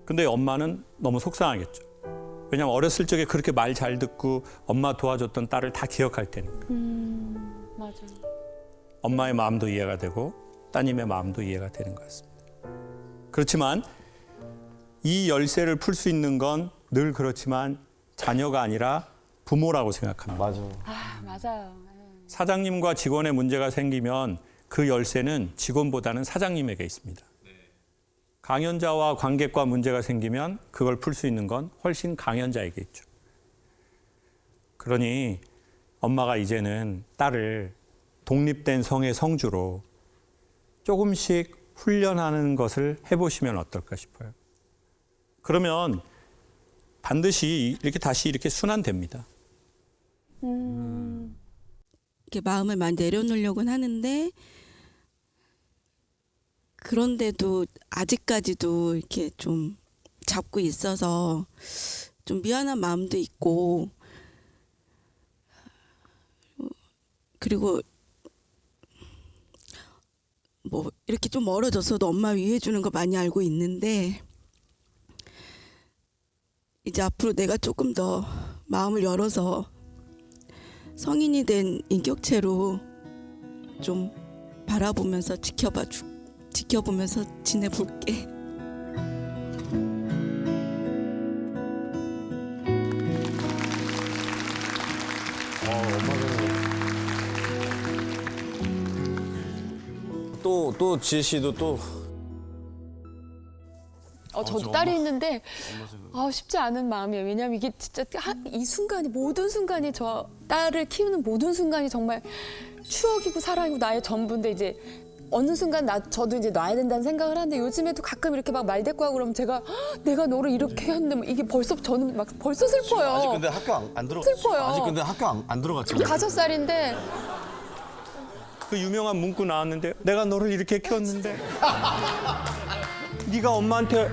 근데 엄마는 너무 속상하겠죠. 왜냐하면 어렸을 적에 그렇게 말 잘 듣고 엄마 도와줬던 딸을 다 기억할 테니까. 맞아. 엄마의 마음도 이해가 되고 따님의 마음도 이해가 되는 것 같습니다. 그렇지만 이 열쇠를 풀 수 있는 건 늘 그렇지만 자녀가 아니라 부모라고 생각합니다. 맞아. 맞아요. 사장님과 직원의 문제가 생기면 그 열쇠는 직원보다는 사장님에게 있습니다. 강연자와 관객과 문제가 생기면 그걸 풀 수 있는 건 훨씬 강연자에게 있죠. 그러니 엄마가 이제는 딸을 독립된 성의 성주로 조금씩 훈련하는 것을 해보시면 어떨까 싶어요. 그러면 반드시 이렇게 다시 이렇게 순환됩니다. 이렇게 마음을 많이 내려놓으려고는 하는데 그런데도 아직까지도 이렇게 좀 잡고 있어서 좀 미안한 마음도 있고 그리고 뭐 이렇게 좀 멀어져서도 엄마 위해 주는 거 많이 알고 있는데 이제 앞으로 내가 조금 더 마음을 열어서 성인이 된 인격체로 좀 바라보면서 지켜보면서 지내볼게. 또 지혜 씨도 또 저도 딸이 있는데 쉽지 않은 마음이에요. 왜냐하면 이게 진짜 이 순간이 모든 순간이 저 딸을 키우는 모든 순간이 정말 추억이고 사랑이고 나의 전부인데 이제 어느 순간 저도 이제 놔야 된다는 생각을 하는데 요즘에도 가끔 이렇게 막 말대꾸하고 그러면 제가 내가 너를 이렇게 했는데 이게 벌써 저는 막 벌써 슬퍼요. 아직 근데 학교 안 들어. 슬퍼요. 아직 근데 학교 안 들어갔지. 5살인데 그 유명한 문구 나왔는데 내가 너를 이렇게 키웠는데 네가 엄마한테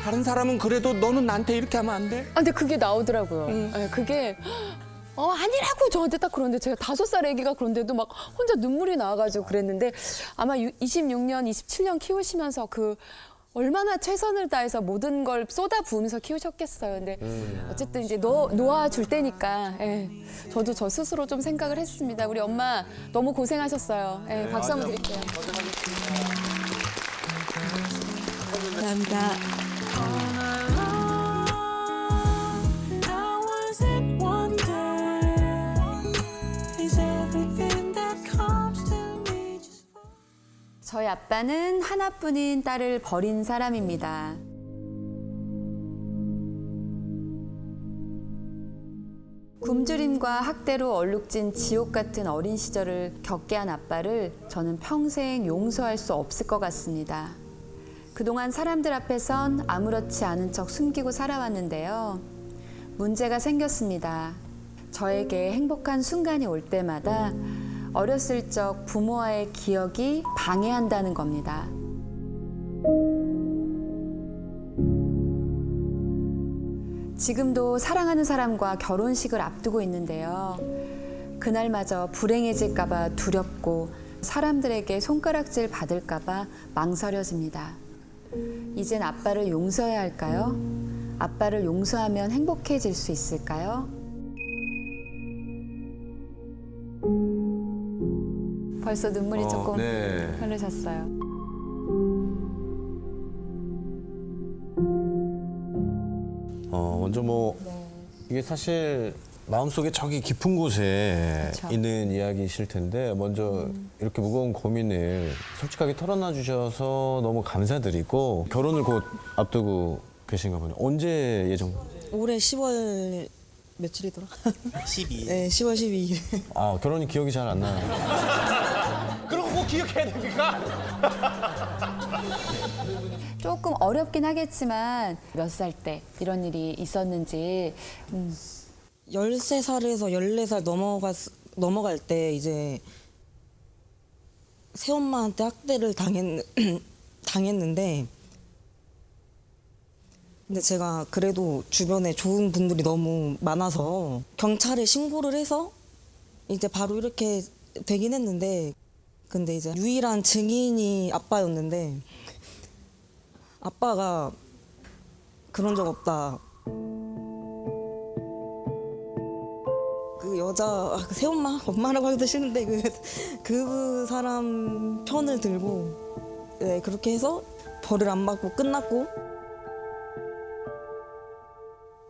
다른 사람은 그래도 너는 나한테 이렇게 하면 안 돼? 근데 그게 나오더라고요. 네, 그게 아니라고 저한테 딱 그러는데 제가 5살 애기가 그런데도 막 혼자 눈물이 나와가지고 그랬는데 아마 26년, 27년 키우시면서 그 얼마나 최선을 다해서 모든 걸 쏟아 부으면서 키우셨겠어요. 근데 어쨌든 이제 놓아줄 때니까 저도 저 스스로 좀 생각을 했습니다. 우리 엄마 너무 고생하셨어요. 박수 한번 드릴게요. 감사합니다. 저희 아빠는 하나뿐인 딸을 버린 사람입니다. 굶주림과 학대로 얼룩진 지옥 같은 어린 시절을 겪게 한 아빠를 저는 평생 용서할 수 없을 것 같습니다. 그동안 사람들 앞에선 아무렇지 않은 척 숨기고 살아왔는데요. 문제가 생겼습니다. 저에게 행복한 순간이 올 때마다 어렸을 적 부모와의 기억이 방해한다는 겁니다. 지금도 사랑하는 사람과 결혼식을 앞두고 있는데요. 그날마저 불행해질까봐 두렵고 사람들에게 손가락질 받을까봐 망설여집니다. 이젠 아빠를 용서해야 할까요? 아빠를 용서하면 행복해질 수 있을까요? 벌써 눈물이 조금 흐르셨어요. 먼저 이게 사실 마음속에 저기 깊은 곳에 그쵸. 있는 이야기이실 텐데 먼저 이렇게 무거운 고민을 솔직하게 털어놔 주셔서 너무 감사드리고 결혼을 곧 앞두고 계신가 보네요. 언제 예정? 올해 10월 며칠이더라? 12일. 네, 10월 12일. 아, 결혼이 기억이 잘 안 나요. 그런 거 꼭 기억해야 됩니까? 조금 어렵긴 하겠지만 몇 살 때 이런 일이 있었는지 13살에서 14살 넘어갈 때 이제 새엄마한테 학대를 당했는데 근데 제가 그래도 주변에 좋은 분들이 너무 많아서 경찰에 신고를 해서 이제 바로 이렇게 되긴 했는데 근데 이제 유일한 증인이 아빠였는데 아빠가 그런 적 없다. 그 여자 그 새엄마 엄마라고 하기도 싫은데 그 사람 편을 들고 그렇게 해서 벌을 안 받고 끝났고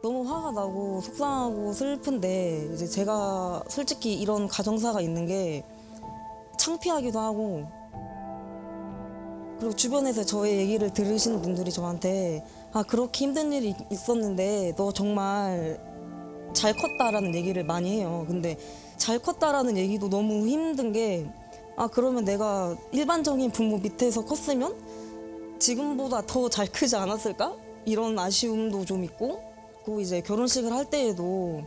너무 화가 나고 속상하고 슬픈데 이제 제가 솔직히 이런 가정사가 있는 게 창피하기도 하고 그리고 주변에서 저의 얘기를 들으시는 분들이 저한테 그렇게 힘든 일이 있었는데 너 정말 잘 컸다라는 얘기를 많이 해요. 근데 잘 컸다라는 얘기도 너무 힘든 게 그러면 내가 일반적인 부모 밑에서 컸으면 지금보다 더 잘 크지 않았을까? 이런 아쉬움도 좀 있고 그리고 이제 결혼식을 할 때에도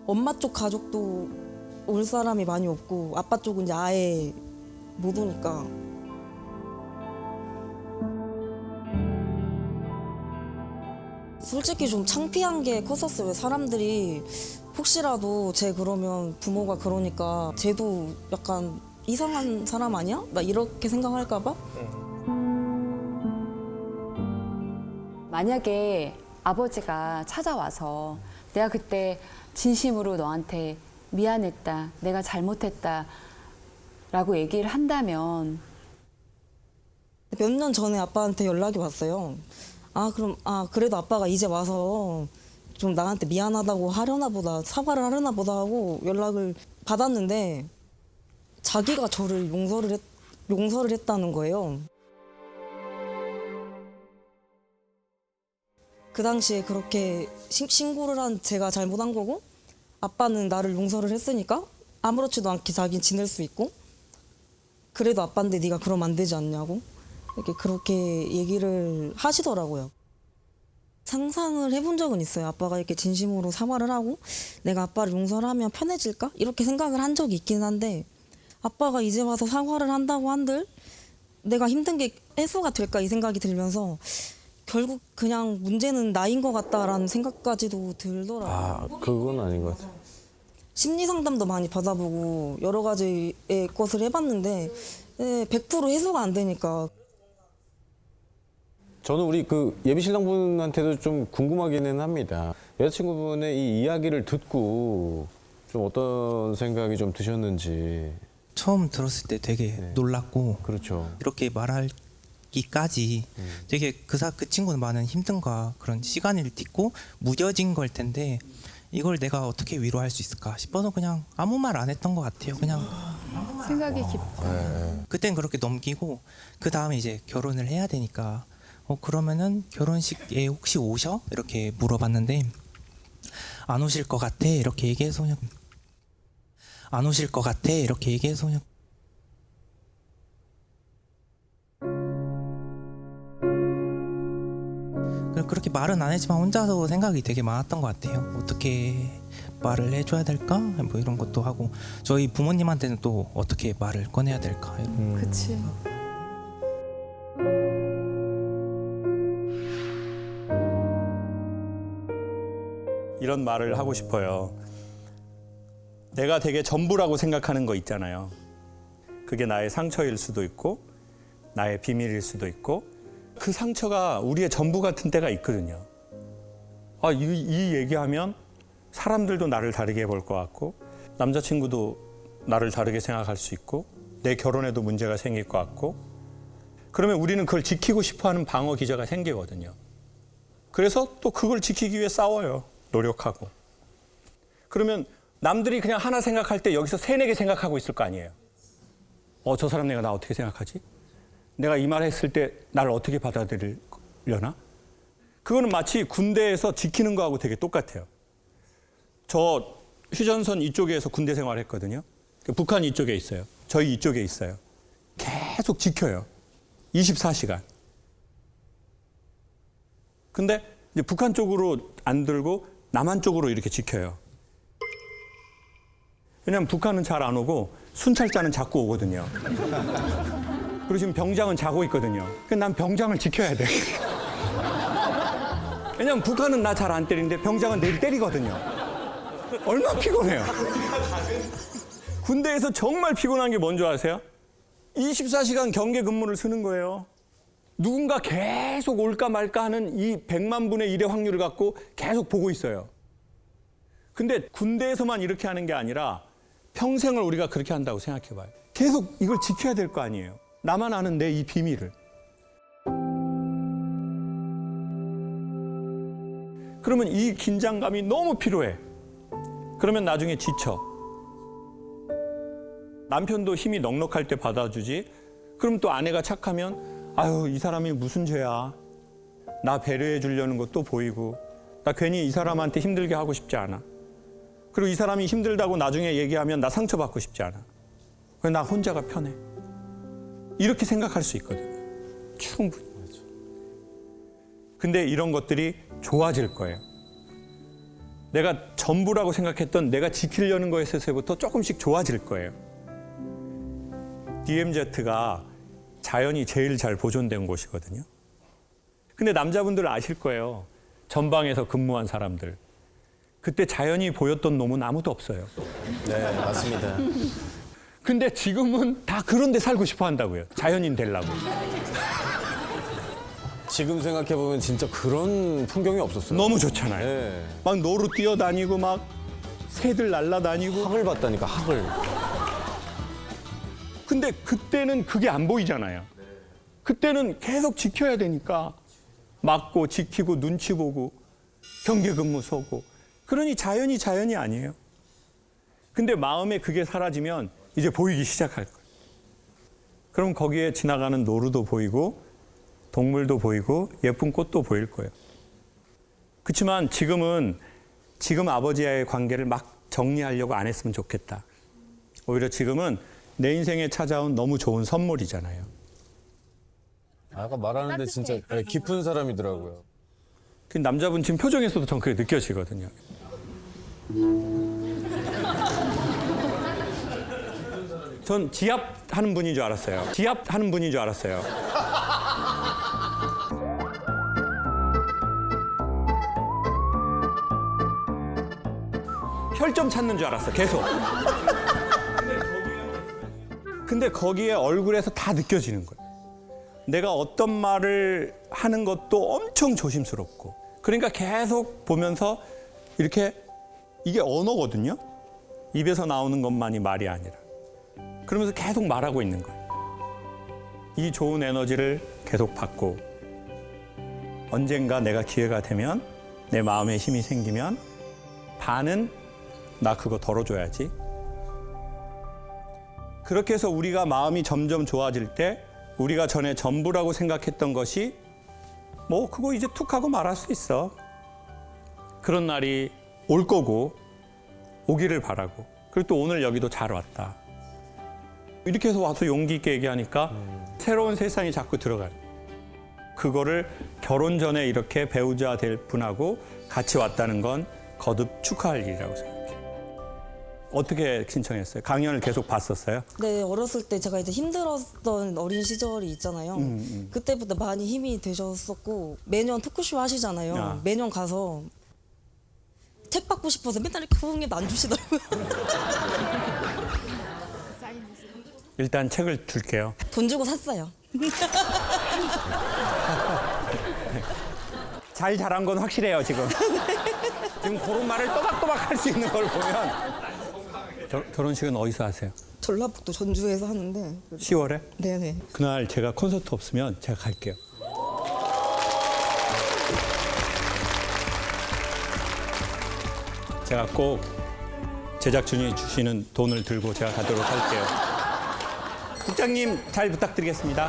엄마 쪽 가족도 올 사람이 많이 없고 아빠 쪽은 이제 아예 못 오니까 솔직히 좀 창피한 게 컸었어요. 사람들이 혹시라도 쟤 그러면 부모가 그러니까 쟤도 약간 이상한 사람 아니야? 막 이렇게 생각할까 봐? 만약에 아버지가 찾아와서 내가 그때 진심으로 너한테 미안했다, 내가 잘못했다 라고 얘기를 한다면 몇 년 전에 아빠한테 연락이 왔어요. 그래도 아빠가 이제 와서 좀 나한테 미안하다고 하려나 보다, 사과를 하려나 보다 하고 연락을 받았는데 자기가 저를 용서를 했다는 거예요. 그 당시에 그렇게 신고를 한 제가 잘못한 거고 아빠는 나를 용서를 했으니까 아무렇지도 않게 자기는 지낼 수 있고 그래도 아빠인데 네가 그러면 안 되지 않냐고 이렇게 그렇게 얘기를 하시더라고요. 상상을 해본 적은 있어요. 아빠가 이렇게 진심으로 사과를 하고 내가 아빠를 용서를 하면 편해질까? 이렇게 생각을 한 적이 있긴 한데 아빠가 이제 와서 사과를 한다고 한들 내가 힘든 게 해소가 될까 이 생각이 들면서 결국 그냥 문제는 나인 것 같다라는 생각까지도 들더라고요. 아, 그건 아닌 것 같아요. 심리 상담도 많이 받아보고 여러 가지의 것을 해봤는데 100% 해소가 안 되니까. 저는 우리 그 예비 신랑분한테도 좀 궁금하기는 합니다. 여자친구분의 이 이야기를 듣고 좀 어떤 생각이 좀 드셨는지. 처음 들었을 때 되게 놀랐고 그렇죠. 이렇게 말하기까지 되게 그 친구는 많은 힘듦과 그런 시간을 딛고 무뎌진 걸 텐데 이걸 내가 어떻게 위로할 수 있을까 싶어서 그냥 아무 말 안 했던 것 같아요. 그냥 생각이 깊다. 그땐 그렇게 넘기고 그 다음에 이제 결혼을 해야 되니까 그러면은 결혼식에 혹시 오셔? 이렇게 물어봤는데 안 오실 것 같아 이렇게 얘기해서 그냥 안 오실 것 같아 이렇게 얘기해서 그냥 그렇게 말은 안 했지만 혼자서 생각이 되게 많았던 것 같아요. 어떻게 말을 해줘야 될까? 뭐 이런 것도 하고 저희 부모님한테는 또 어떻게 말을 꺼내야 될까? 그치. 이런 말을 하고 싶어요. 내가 되게 전부라고 생각하는 거 있잖아요. 그게 나의 상처일 수도 있고 나의 비밀일 수도 있고 그 상처가 우리의 전부 같은 때가 있거든요. 이 얘기하면 사람들도 나를 다르게 볼 것 같고 남자친구도 나를 다르게 생각할 수 있고 내 결혼에도 문제가 생길 것 같고 그러면 우리는 그걸 지키고 싶어하는 방어 기제가 생기거든요. 그래서 또 그걸 지키기 위해 싸워요. 노력하고. 그러면 남들이 그냥 하나 생각할 때 여기서 3-4개 생각하고 있을 거 아니에요. 저 사람 내가 나 어떻게 생각하지? 내가 이 말 했을 때 나를 어떻게 받아들이려나? 그거는 마치 군대에서 지키는 거하고 되게 똑같아요. 저 휴전선 이쪽에서 군대 생활했거든요. 북한 이쪽에 있어요. 저희 이쪽에 있어요. 계속 지켜요. 24시간. 근데 이제 북한 쪽으로 안 들고 남한 쪽으로 이렇게 지켜요. 왜냐면 북한은 잘 안 오고 순찰자는 자꾸 오거든요. 그리고 지금 병장은 자고 있거든요. 그래서 난 병장을 지켜야 돼. 왜냐면 북한은 나 잘 안 때리는데 병장은 내일 때리거든요. 얼마나 피곤해요. 군대에서 정말 피곤한 게 뭔지 아세요? 24시간 경계 근무를 쓰는 거예요. 누군가 계속 올까 말까 하는 이 100만 분의 1의 확률을 갖고 계속 보고 있어요. 근데 군대에서만 이렇게 하는 게 아니라 평생을 우리가 그렇게 한다고 생각해 봐요. 계속 이걸 지켜야 될 거 아니에요. 나만 아는 내 이 비밀을. 그러면 이 긴장감이 너무 필요해. 그러면 나중에 지쳐. 남편도 힘이 넉넉할 때 받아주지. 그럼 또 아내가 착하면 아유 이 사람이 무슨 죄야. 나 배려해 주려는 것도 보이고 나 괜히 이 사람한테 힘들게 하고 싶지 않아. 그리고 이 사람이 힘들다고 나중에 얘기하면 나 상처받고 싶지 않아. 그래서 나 혼자가 편해. 이렇게 생각할 수 있거든요. 충분히. 근데 이런 것들이 좋아질 거예요. 내가 전부라고 생각했던 내가 지키려는 거에서부터 조금씩 좋아질 거예요. DMZ가 자연이 제일 잘 보존된 곳이거든요. 근데 남자분들 아실 거예요. 전방에서 근무한 사람들. 그때 자연이 보였던 놈은 아무도 없어요. 네, 맞습니다. 근데 지금은 다 그런 데 살고 싶어 한다고요. 자연인 되려고. 지금 생각해보면 진짜 그런 풍경이 없었어요. 너무 좋잖아요. 네. 막 노루 뛰어다니고 막 새들 날아다니고. 학을 봤다니까, 학을. 근데 그때는 그게 안 보이잖아요. 그때는 계속 지켜야 되니까 막고 지키고 눈치 보고 경계 근무 서고. 그러니 자연이 아니에요. 근데 마음에 그게 사라지면 이제 보이기 시작할 거예요. 그럼 거기에 지나가는 노루도 보이고 동물도 보이고 예쁜 꽃도 보일 거예요. 그렇지만 지금 아버지와의 관계를 막 정리하려고 안 했으면 좋겠다. 오히려 지금은 내 인생에 찾아온 너무 좋은 선물이잖아요. 아까 말하는데 진짜 깊은 사람이더라고요. 그 남자분 지금 표정에서도 전 그게 느껴지거든요. 전 지압하는 분인 줄 알았어요. 지압하는 분인 줄 알았어요. 혈점 찾는 줄 알았어, 계속. 근데 거기에 얼굴에서 다 느껴지는 거예요. 내가 어떤 말을 하는 것도 엄청 조심스럽고. 그러니까 계속 보면서 이렇게 이게 언어거든요. 입에서 나오는 것만이 말이 아니라. 그러면서 계속 말하고 있는 거예요. 이 좋은 에너지를 계속 받고 언젠가 내가 기회가 되면 내 마음에 힘이 생기면 반은 나 그거 덜어줘야지. 그렇게 해서 우리가 마음이 점점 좋아질 때 우리가 전에 전부라고 생각했던 것이 뭐 그거 이제 툭 하고 말할 수 있어. 그런 날이 올 거고 오기를 바라고. 그리고 또 오늘 여기도 잘 왔다. 이렇게 해서 와서 용기 있게 얘기하니까 새로운 세상이 자꾸 들어가요. 그거를 결혼 전에 이렇게 배우자 될 분하고 같이 왔다는 건 거듭 축하할 일이라고 생각해요. 어떻게 신청했어요? 강연을 계속 봤었어요? 네, 어렸을 때 제가 이제 힘들었던 어린 시절이 있잖아요. 그때부터 많이 힘이 되셨었고 매년 토크쇼 하시잖아요. 아. 매년 가서 책 받고 싶어서 맨날 이렇게 후원금 안 주시더라고요. 일단 책을 줄게요. 돈 주고 샀어요. 잘 자란 건 확실해요, 지금. 지금 그런 말을 또박또박 할 수 있는 걸 보면. 결혼식은 어디서 하세요? 전라북도 전주에서 하는데. 10월에? 네네. 그날 제가 콘서트 없으면 제가 갈게요. 제가 꼭 제작진이 주시는 돈을 들고 제가 가도록 할게요. 국장님 잘 부탁드리겠습니다.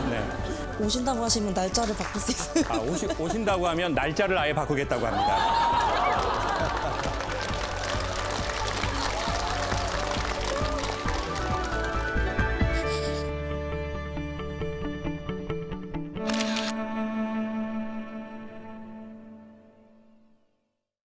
네. 오신다고 하시면 날짜를 바꿀 수 있어요. 오신다고 하면 날짜를 아예 바꾸겠다고 합니다.